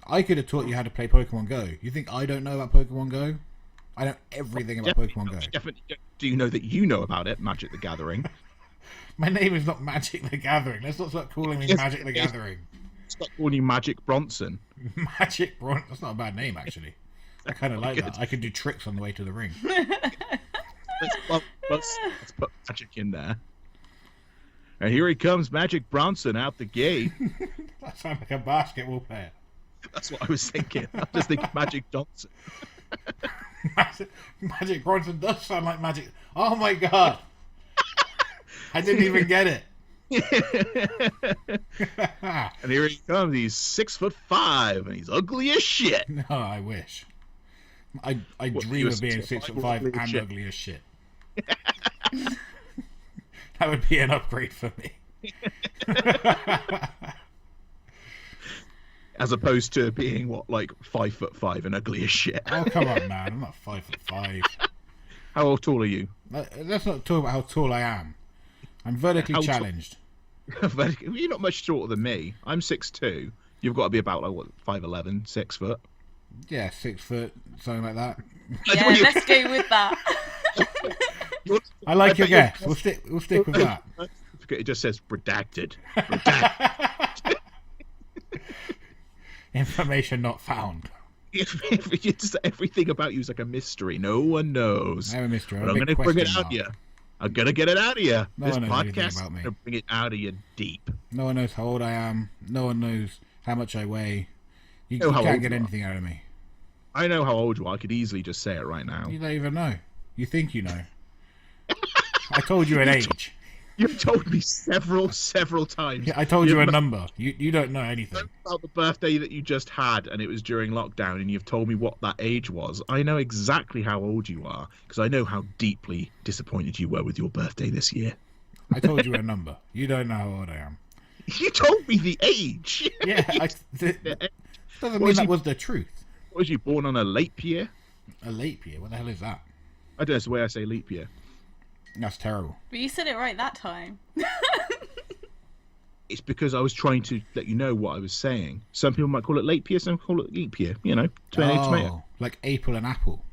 I could have taught you how to play Pokemon Go. You think I don't know about Pokemon Go? I know everything about Pokemon Go. Definitely. Do you know that you know about it, Magic the Gathering? My name is not Magic the Gathering. Let's not start calling me Magic the Gathering. Stop calling you Magic Bronson. Magic Bronson. That's not a bad name, actually. I kind of like that. I could do tricks on the way to the ring. Let's put Magic in there. And here he comes, Magic Bronson out the gate. That sounds like a basketball player. That's what I was thinking. I just think Magic Johnson. Magic Bronson does sound like Magic. Oh my god! I didn't even get it. And here he comes. He's 6'5", and he's ugly as shit. No, I wish. I dream of being 6'5" and ugly as shit. That would be an upgrade for me. As opposed to being like 5'5" and ugly as shit. Oh come on, man! I'm not 5'5". How tall are you? Let's not talk about how tall I am. I'm vertically challenged. You're not much shorter than me. I'm 6'2". You've got to be about like what 5'11", 6 foot. Yeah, 6 foot, something like that. Yeah, let's go with that. I like your guess. We'll stick with that. It just says redacted. Redacted. Information not found. Everything about you is like a mystery. No one knows. I'm a mystery. But I'm going to bring it out of you. I'm going to get it out of you. No This one knows anything podcast about me. is going to bring it out of you deep. No one knows how old I am. No one knows how much I weigh. You how can't old get you are. anything out of me. I know how old you are. I could easily just say it right now. You don't even know. You think you know. I told you an age. You've told me several times. Yeah, I told you a number. You don't know anything. About the birthday that you just had, and it was during lockdown, and you've told me what that age was. I know exactly how old you are, because I know how deeply disappointed you were with your birthday this year. I told you a number. You don't know how old I am. You told me the age. Yeah, doesn't mean that was the truth. Was you born on a leap year? A leap year? What the hell is that? I don't know. It's the way I say leap year. That's terrible. But you said it right that time. It's because I was trying to let you know what I was saying. Some people might call it leap year, some call it leap year. You know, tomato. Like April and apple.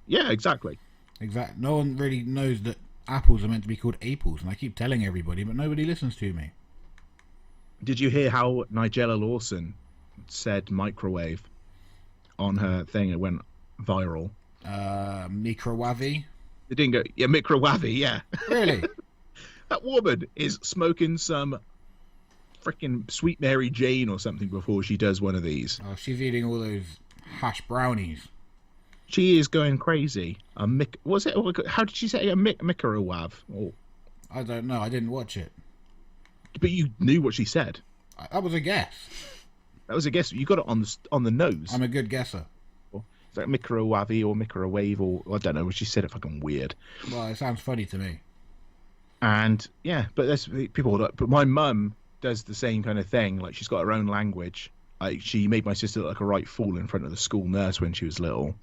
Yeah, exactly. Exactly. No one really knows that apples are meant to be called apples, and I keep telling everybody, but nobody listens to me. Did you hear how Nigella Lawson said microwave on her thing? It went viral. Microwavy. It didn't go. Yeah, microwavy. Yeah. Really? That woman is smoking some freaking Sweet Mary Jane or something before she does one of these. Oh, she's eating all those hash brownies. She is going crazy. Was it? How did she say a microwave? Oh, I don't know. I didn't watch it. but you knew what she said. That was a guess. That was a guess. You got it on the nose. I'm a good guesser. It's like microwave or microwave or I don't know. She said it fucking weird. Well, it sounds funny to me. And yeah, but there's people that. But my mum does the same kind of thing. Like she's got her own language. Like she made my sister look like a right fool in front of the school nurse when she was little,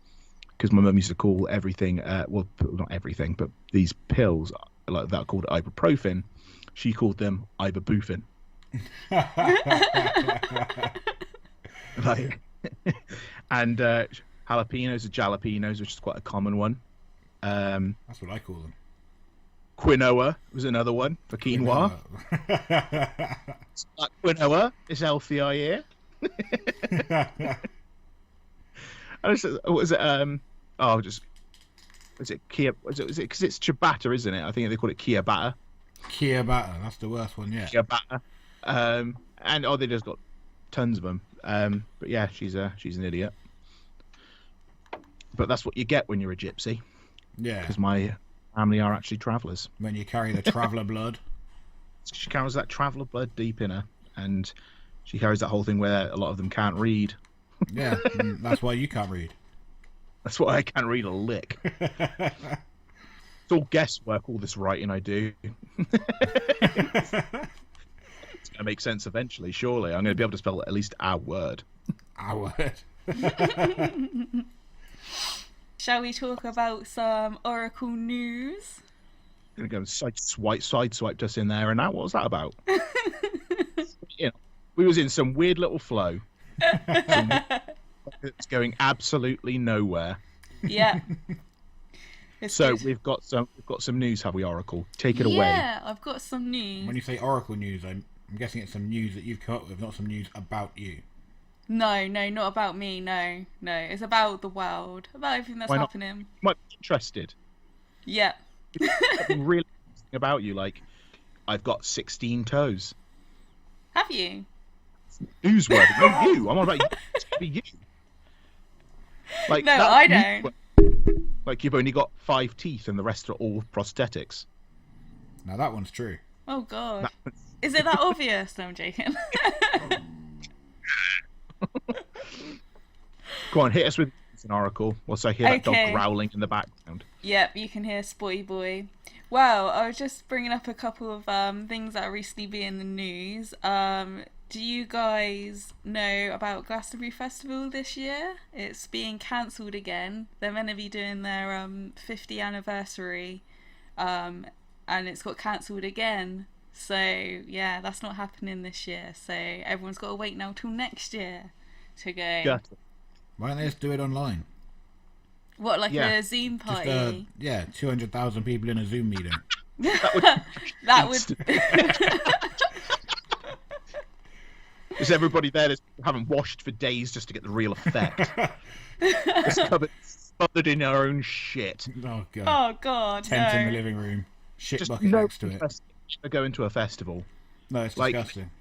because my mum used to call everything, well, not everything, but these pills like that called ibuprofen. She called them ibuprofen. Like, and jalapenos are jalapenos, which is quite a common one. That's what I call them. Quinoa was another one for quinoa. Quinoa is healthy, I hear. Was it Kia? Was it because it's ciabatta, isn't it? I think they call it Kia batter. Kia batter, that's the worst one yet. Kia batter. And they just got tons of them. But yeah, she's an idiot. But that's what you get when you're a gypsy. Yeah. Because my family are actually travellers. When you carry the traveller blood. She carries that traveller blood deep in her, and she carries that whole thing where a lot of them can't read. Yeah, that's why you can't read. That's why I can't read a lick. It's all guesswork, all this writing I do. to make sense eventually. Surely, I'm going to be able to spell at least our word. Our word. Shall we talk about some Oracle news? I'm going to go sideswiped us in there, and that. What was that about? We was in some weird little flow. It's going absolutely nowhere. Yeah. So we've got some news, have we, Oracle? Take it away. Yeah, I've got some news. When you say Oracle news, I'm guessing it's some news that you've come up with, not some news about you. No, not about me. No, it's about the world, about everything that's happening. You might be interested. Yeah. Something really interesting about you, like I've got 16 toes. Have you? Newsworthy. No, you. I'm on about you. It's gonna be you. Like, no, I don't. Like you've only got 5 teeth and the rest are all prosthetics. Now that one's true. Oh God. Is it that obvious? No, I'm joking. Go on, hit us with an Oracle. Whilst I hear that dog growling in the background. Yep, you can hear Spotty Boy. Well, I was just bringing up a couple of things that are recently been in the news. Do you guys know about Glastonbury Festival this year? It's being cancelled again. They're meant to be doing their 50th anniversary, and it's got cancelled again. So yeah, that's not happening this year. So everyone's got to wait now till next year to go. Gotcha. Why don't they just do it online? What, like a Zoom party? Just 200,000 people in a Zoom meeting. That would. Is everybody there that haven't washed for days just to get the real effect? Just smothered in our own shit. Oh God. Oh God. Tent in No. the living room. Shit Just bucket next to it. Going to a festival. No, it's Like, disgusting.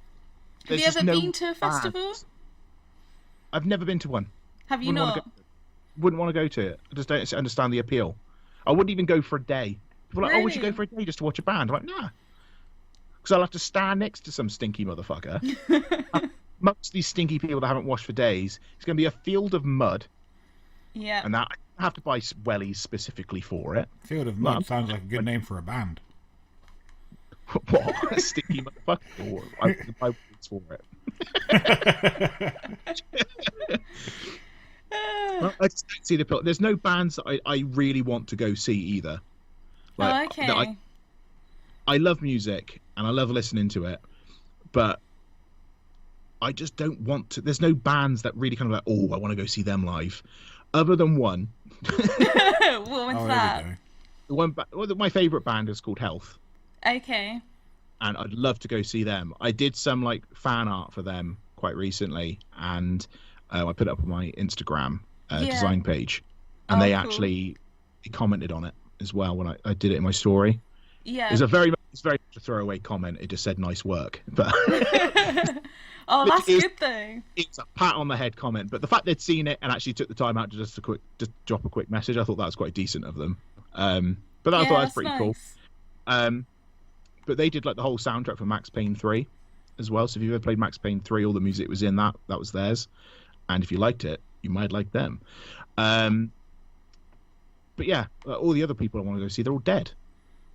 Have you ever been to a festival? I've never been to one. Have you not? Wouldn't want to go to it. I just don't understand the appeal. I wouldn't even go for a day. People are like, oh, would you go for a day just to watch a band? I'm like, nah. Because I'll have to stand next to some stinky motherfucker. Most of these stinky people that haven't washed for days, it's going to be a field of mud. Yeah. And that I have to buy wellies specifically for it. Field of Mud sounds like a good name for a band. What? A stinky motherfucker? I can buy wellies for it. Well, I just don't see the appeal. There's no bands that I really want to go see either. Like, okay. I love music and I love listening to it, but I just don't want to. There's no bands that really kind of like, oh, I want to go see them live, other than one. What one's that? The one, my favourite band is called Health. Okay. And I'd love to go see them. I did some like fan art for them quite recently, and I put it up on my Instagram design page, and they actually commented on it as well when I did it in my story. Yeah. It's very much a throwaway comment. It just said nice work, but oh, that's good though. It's a pat on the head comment, but the fact they'd seen it and actually took the time out to just drop a quick message, I thought that was quite decent of them. But I thought that was pretty cool. But they did like the whole soundtrack for Max Payne 3 as well. So if you ever played Max Payne 3, all the music was in that was theirs. And if you liked it, you might like them. But yeah, all the other people I want to go see, they're all dead.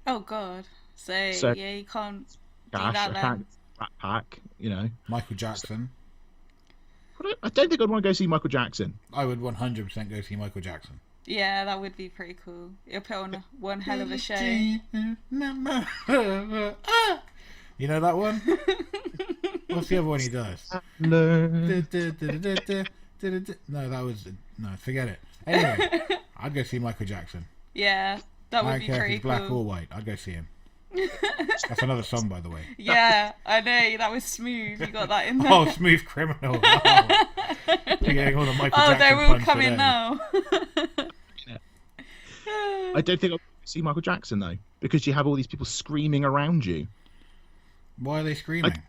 Oh God. So yeah, you can't do that then. Rat Pack, you know. Michael Jackson. I don't think I'd want to go see Michael Jackson. I would 100% go see Michael Jackson. Yeah, that would be pretty cool. You'll put on one hell of a show. You know that one? What's the other one he does? No, forget it. Anyway, I'd go see Michael Jackson. Yeah, that would be pretty cool. I don't care if he's black or white. I'd go see him. That's another song, by the way. Yeah, I know. That was smooth. You got that in there. Oh, Smooth Criminal. Oh. You're getting all the Michael Jackson they're all puns coming today. now. I don't think I'll see Michael Jackson though, because you have all these people screaming around you. Why are they screaming?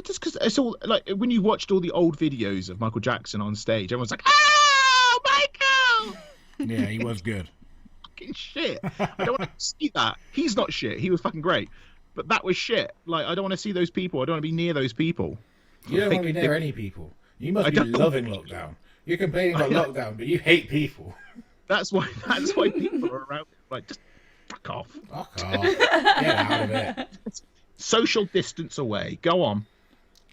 Just because it's all like when you watched all the old videos of Michael Jackson on stage, everyone's like, "Oh, Michael!" Yeah, he was good. Fucking shit. I don't want to see that. He's not shit. He was fucking great, but that was shit. Like I don't want to see those people. I don't want to be near those people. You don't want to be near any people. You must be loving lockdown. You're complaining about lockdown, but you hate people. That's why people are around. Like, just fuck off. Fuck off. Get out of it. social distance away. Go on.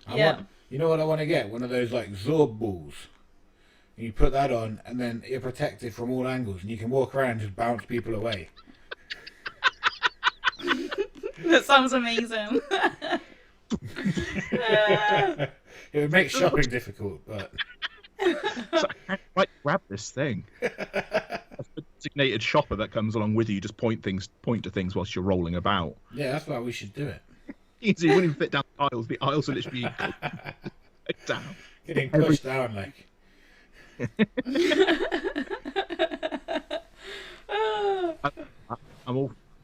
You know what I want to get? One of those like Zorb balls. And you put that on, and then you're protected from all angles, and you can walk around and just bounce people away. That sounds amazing. It would make shopping difficult, but So I might grab this thing. A designated shopper that comes along with you, just point to things whilst you're rolling about. yeah, that's why we should do it. Easy, you wouldn't even fit down the aisles. The aisles are literally down. Getting pushed down like.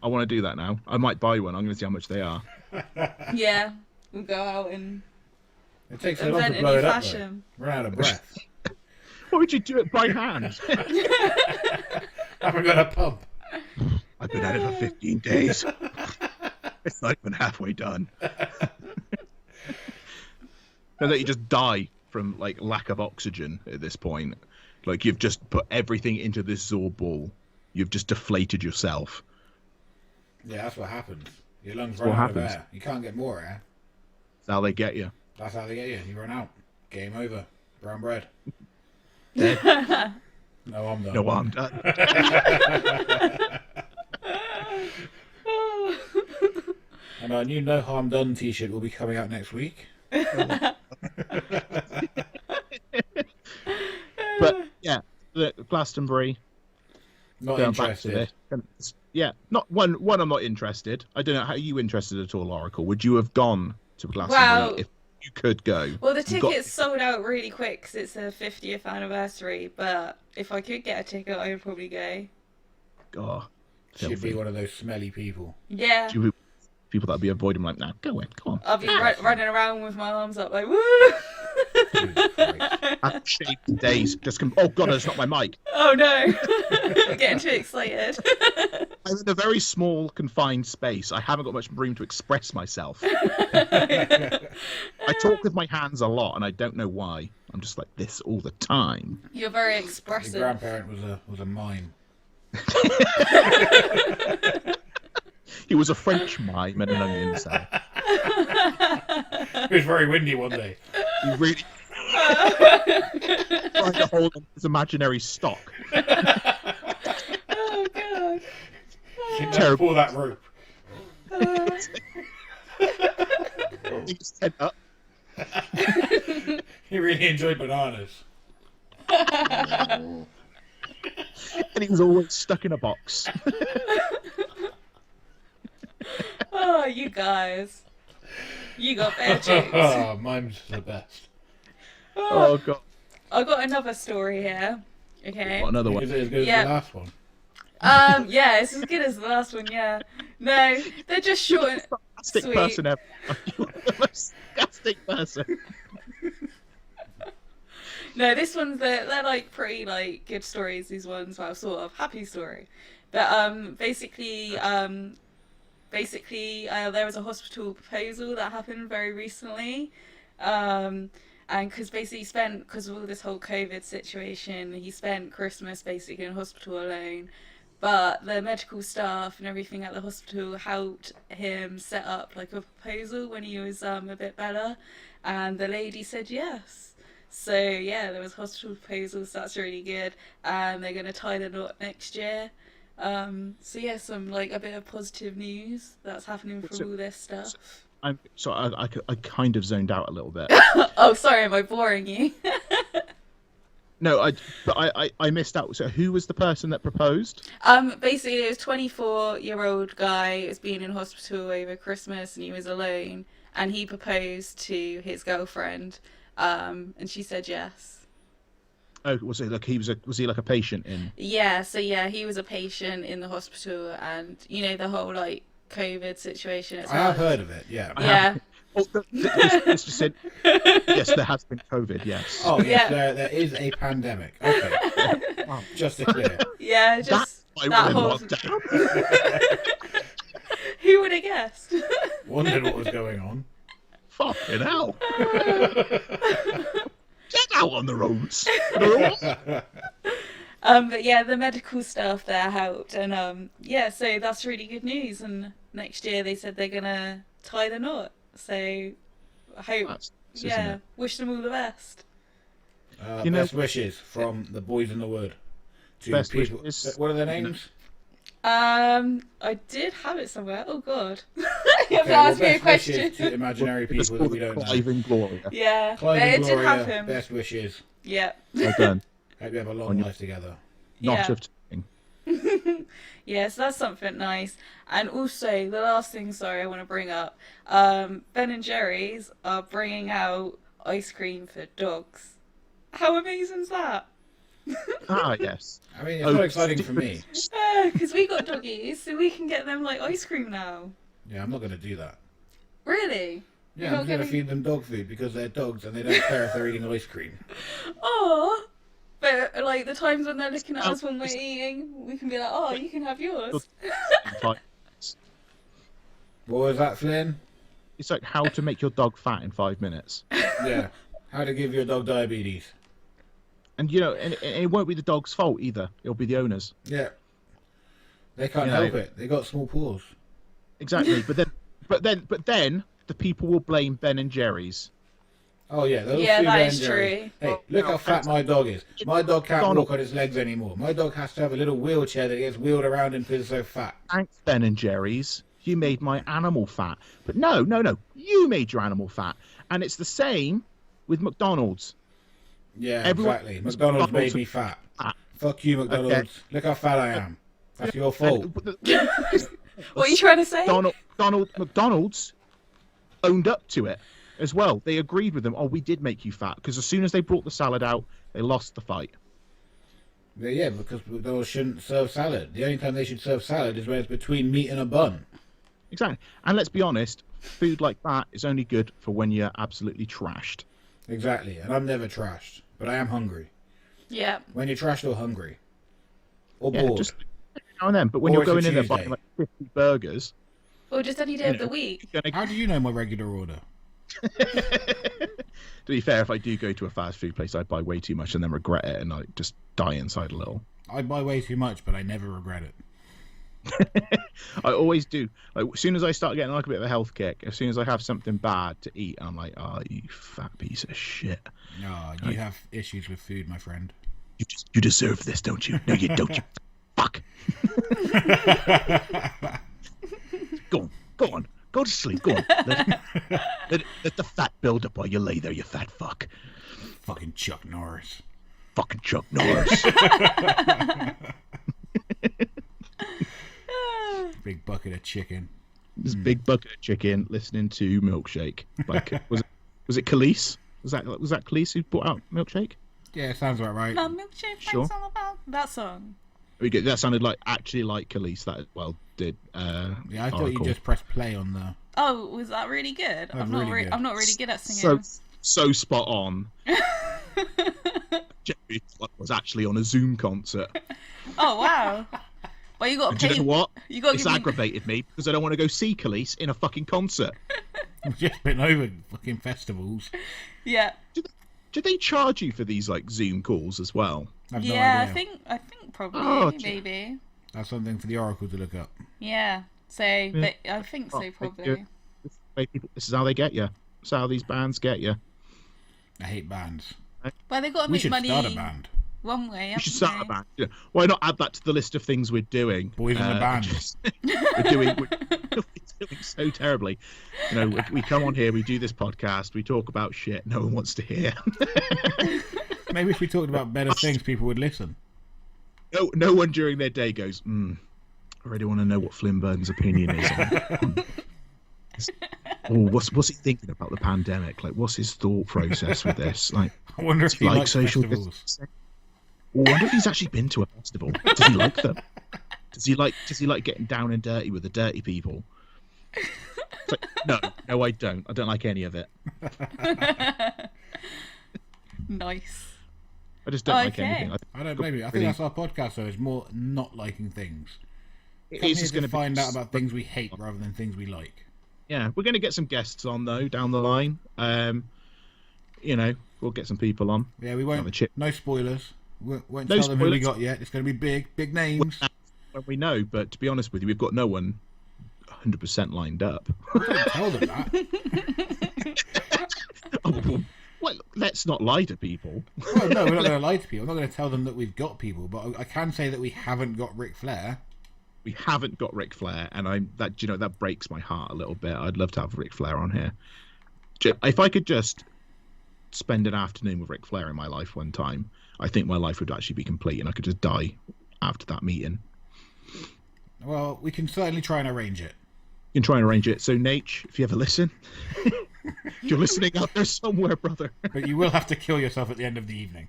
I want to do that now. I might buy one. I'm going to see how much they are. Yeah, we'll go out and It takes so long invent to a blow new it up. fashion. Though. We're out of breath. Why would you do it by hand? Haven't got a pump. I've been at it for 15 days. It's not even halfway done. No, that you just die from like lack of oxygen at this point. Like you've just put everything into this Zorb ball. You've just deflated yourself. Yeah, that's what happens. Your lungs What run out of happens? air. You can't get more air. That's how they get you. That's how they get you. You run out. Game over. Brown bread. Dead. No, I'm done. No, I'm done. And our new No Harm Done t-shirt will be coming out next week. But yeah, Glastonbury. Not Going back to interested. this. Yeah, not one. I'm not interested. I don't know. How are you interested at all, Oracle? Would you have gone to Glastonbury Wow. if you could go? Well, the You got- tickets sold out really quick because it's a 50th anniversary. But if I could get a ticket, I would probably go. Oh, Should filthy. be one of those smelly people. Yeah, People that be avoiding like, nah, go in, come on. I'll be running around with my arms up like woo. Jesus Christ. I've shaved days. Oh god, that's not my mic. Oh no, getting too excited. I'm in a very small, confined space. I haven't got much room to express myself. I talk with my hands a lot, and I don't know why. I'm just like this all the time. You're very Your expressive. grandparent was a mime. He was a French mime and an onion seller. It was very windy one day. He really trying to hold on his imaginary stock. Oh god. Terrible. Pull that rope. His head up. He really enjoyed bananas. And he was always stuck in a box. Oh, you guys. You got better jokes. Oh, mime's the best. Oh god. I got another story here. Okay. Got another Is one. it as good as Yeah. the last one? Yeah, it's as good as the last one, yeah. No, they're just short and Sarcastic sweet. person ever. You are the most sarcastic person. No, this one's they're like pretty like good stories, these ones, well sort of happy story. But basically there was a hospital proposal that happened very recently. And because basically because of all this whole COVID situation, he spent Christmas basically in hospital alone. But the medical staff and everything at the hospital helped him set up like a proposal when he was a bit better, and the lady said yes. So yeah, there was hospital proposals. That's really good, and they're gonna tie the knot next year. So yeah, some like a bit of positive news that's happening from all this stuff. I'm so I kind of zoned out a little bit. Oh, sorry, am I boring you? No, I missed out. So who was the person that proposed? Basically, it was 24-year-old guy who was being in hospital over Christmas, and he was alone, and he proposed to his girlfriend, and she said yes. Oh, was he like a patient in? Yeah, so yeah, he was a patient in the hospital, and you know the whole like COVID situation. It's I have hard. heard of it, yeah. Yeah. Oh, this just said yes. There has been COVID. Yes. Oh, yes, Yeah. there is a pandemic. Okay. Just to clear. Yeah, just That's why that we're in whole. lockdown. Who would have guessed? Wondered what was going on. Fucking hell. Get out on the roads. But yeah, the medical staff there helped, and yeah, so that's really good news. And next year they said they're gonna tie the knot. So I hope, That's nice, isn't yeah, it? wish them all the best. You know- Best wishes from the Boys in the Wood. To Best people. wishes. What are their names? I did have it somewhere. Oh God, you have Okay, to ask me a best question. wishes to imaginary Let's people call that we them don't know. Clive and Gloria. Yeah, Clive it and did Gloria, happen. best wishes. Yeah, Well done. Hope you have a long On your- life together. Not Yeah. of time. yeah. So that's something nice. And also the last thing, sorry, I want to bring up. Ben and Jerry's are bringing out ice cream for dogs. How amazing is that? Ah, yes. I mean, it's not exciting for me. Because we got doggies, so we can get them like ice cream now. Yeah, I'm not going to do that. Really? Yeah, You're I'm not just going to getting- feed them dog food because they're dogs and they don't care if they're eating ice cream. Oh, but like the times when they're looking at us when we're eating, we can be like, oh, you can have yours. What was that, Flynn? It's like how to make your dog fat in 5 minutes. Yeah. How to give your dog diabetes. And you know, and it won't be the dog's fault either. It'll be the owner's. Yeah. They can't You know. help it. They got small paws. Exactly. but then the people will blame Ben and Jerry's. Oh yeah, those Yeah, two that Ben is Jerry's. true. Hey, look how fat my dog is. My dog can't Donald. walk on his legs anymore. My dog has to have a little wheelchair that gets wheeled around him because he's so fat. Thanks, Ben and Jerry's. You made my animal fat. But no. You made your animal fat. And it's the same with McDonald's. Yeah, Everyone- exactly. McDonald's made me fat. Fuck you, McDonald's. Okay. Look how fat I am. That's your fault. What are you trying to say? McDonald's owned up to it as well. They agreed with them. Oh, we did make you fat because as soon as they brought the salad out, they lost the fight. Yeah, because McDonald's shouldn't serve salad. The only time they should serve salad is when it's between meat and a bun. Exactly. And let's be honest, food like that is only good for when you're absolutely trashed. Exactly. And I'm never trashed, but I am hungry. Yeah. When you're trashed or hungry. Or Yeah, bored. just every now and then. But when Or you're it's a going in there Tuesday. buying like 50 burgers, Or just any day of the week. you're gonna... How do you know my regular order? to be fair, if I do go to a fast food place, I buy way too much and then regret it and I just die inside a little. I buy way too much, but I never regret it. I always do. Like as soon as I start getting like a bit of a health kick, as soon as I have something bad to eat, I'm like, oh, you fat piece of shit. No, you have issues with food, my friend. You deserve this, don't you? No, you don't. You fuck. Go on. Go to sleep. Go on. Let the fat build up while you lay there, you fat fuck. Fucking Chuck Norris. Fucking Chuck Norris. Big bucket of chicken. This big bucket of chicken, listening to Milkshake. Like, was it Khalees? Was that Khalees who brought out Milkshake? Yeah, sounds about right. My milkshake Sure. sure. all about that song. That sounded like actually like Khalees. That as well did. Yeah, I thought Oracle. you just pressed play on the... Oh, was that really good? I'm not really good. I'm not really good at singing. So spot on. Jerry was actually on a Zoom concert. Oh wow. Well, you got And to do you pay. know what? You got to It's give me. aggravated me because I don't want to go see Khalees in a fucking concert. I've just been over fucking festivals. Yeah. Do they charge you for these like Zoom calls as well? I've no Yeah, idea. I think probably Oh, maybe. That's something for the Oracle to look up. Yeah. So, but I think so Oh, probably. This is how they get you. This is how these bands get you. I hate bands. Well, they got to We make should money start a band. one way. You should haven't start a they? band. Yeah. Why not add that to the list of things we're doing? Boys in the band. we're doing so terribly. You know, we come on here, we do this podcast, we talk about shit no one wants to hear. Maybe if we talked about better things, people would listen. No one during their day goes, I really want to know what Flynn Burton's opinion is on. What's he thinking about the pandemic? Like, what's his thought process with this? Like, I wonder if he like likes social festivals. distancing. I wonder if he's actually been to a festival. Does he like them? Does he like getting down and dirty with the dirty people? It's like, no, I don't. I don't like any of it. Nice. I just don't like Okay. anything. I don't blame you. I think Really- that's our podcast, though. It's more not liking things. It Come is here just to going to find out about things we hate rather than things we like. Yeah, we're going to get some guests on though down the line. We'll get some people on. Yeah, we Not the won't. chip. No spoilers. Won't No tell them who we spoilers. got yet. It's going to be big names. Well, we know, but to be honest with you, we've got no one 100% lined up. Don't tell them that. Well, let's not lie to people. Well, no, we're not going to lie to people. I'm not going to tell them that we've got people, but I can say that we haven't got Ric Flair. We haven't got Ric Flair, and that breaks my heart a little bit. I'd love to have Ric Flair on here. If I could just spend an afternoon with Ric Flair in my life one time, I think my life would actually be complete, and I could just die after that meeting. Well, we can certainly try and arrange it. You can try and arrange it. So, Nate, if you ever listen, if you're listening out there somewhere, brother. But you will have to kill yourself at the end of the evening.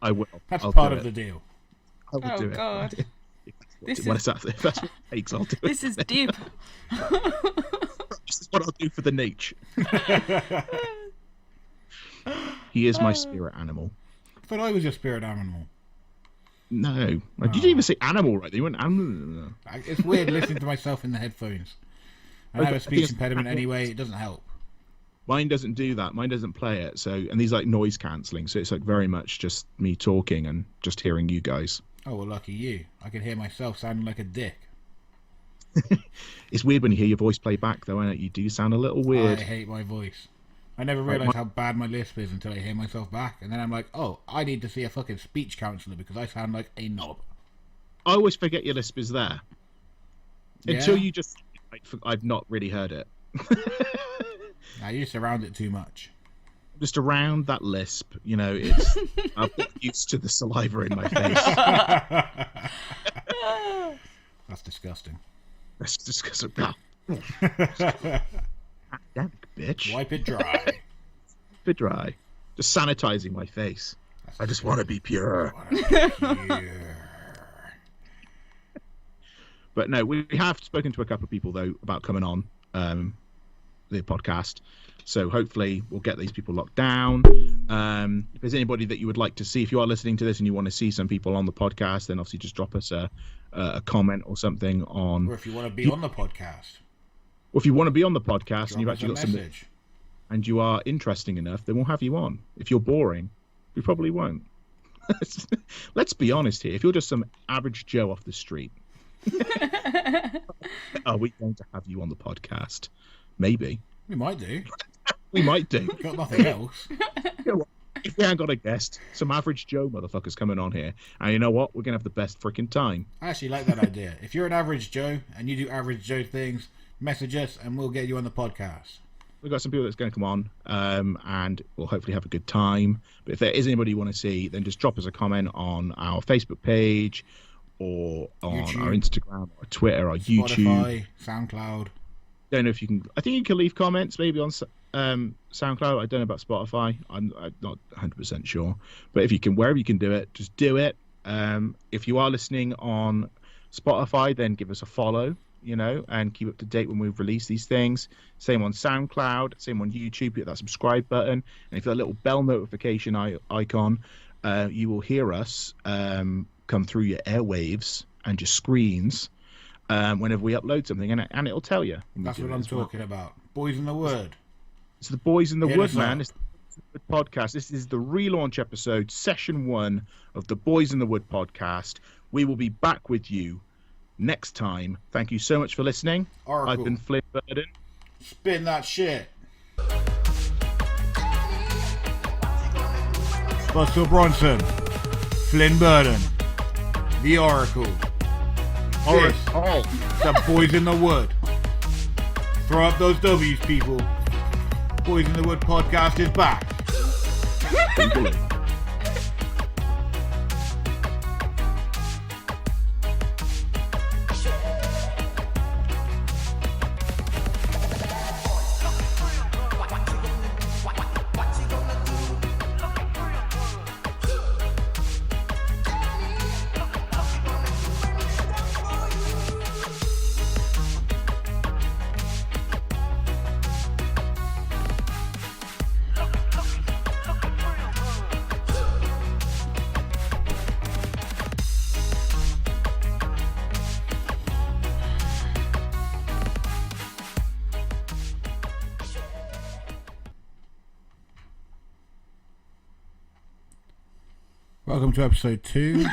I will. That's I'll part do of it. the deal. I will do it. God. If that's what it takes, I'll do it. This is deep. This is what I'll do for the Nate. He is my spirit animal. I thought I was your spirit animal. No. You didn't even say animal right. You went animal. It's weird listening to myself in the headphones. I have a speech impediment anyway. It doesn't help. Mine doesn't do that. Mine doesn't play it. So, and these like noise cancelling. So it's like very much just me talking and just hearing you guys. Oh, well, lucky you. I can hear myself sounding like a dick. It's weird when you hear your voice play back, though, isn't it? You do sound a little weird. I hate my voice. I never realised how bad my lisp is until I hear myself back. And then I'm like, oh, I need to see a fucking speech counsellor because I sound like a knob. I always forget your lisp is there. Yeah? Until you just... I've not really heard it. I used to round it too much. Just around that lisp, you know, it's... I've got used to the saliva in my face. That's disgusting. That's disgusting. Damn it, bitch. Wipe it dry. Bit dry. Just sanitizing my face. I just want to be pure. But no, we have spoken to a couple of people though about coming on the podcast. So hopefully we'll get these people locked down. If there's anybody that you would like to see, if you are listening to this and you want to see some people on the podcast, then obviously just drop us a comment or something on. Or if you want to be on the podcast. Or if you want to be on the podcast and you've Drop us actually a got some, message. and you are interesting enough, then we'll have you on. If you're boring, we probably won't. Let's be honest here. If you're just some average Joe off the street, are we going to have you on the podcast? Maybe. We might do. We might do. Got nothing else. You know what? If we haven't got a guest, some average Joe motherfuckers coming on here, and you know what? We're going to have the best freaking time. I actually like that idea. If you're an average Joe and you do average Joe things, message us and we'll get you on the podcast. We've got some people that's going to come on, and we'll hopefully have a good time. But if there is anybody you want to see, then just drop us a comment on our Facebook page or on YouTube. our Instagram or Twitter or YouTube. Spotify, SoundCloud. Don't know if you can. I think you can leave comments maybe on SoundCloud. I don't know about Spotify. I'm not 100% sure. But if you can, wherever you can do it, just do it. If you are listening on Spotify, then give us a follow, you know, and keep up to date when we release these things. Same on SoundCloud, same on YouTube. Hit that subscribe button, and if that little bell notification icon, you will hear us come through your airwaves and your screens whenever we upload something, and it'll tell you. That's what I'm talking about. Boys in the Word. It's the Boys in the Hit Wood, us man. up. It's the podcast. This is the relaunch episode, session 1 of the Boys in the Wood podcast. We will be back with you next time. Thank you so much for listening. Oracle. I've been Flynn Burden. Spin that shit. Buster Bronson. Flynn Burden. The Oracle. This, the Boys in the Wood. Throw up those W's, people. Boys in the Wood podcast is back. Welcome to episode 2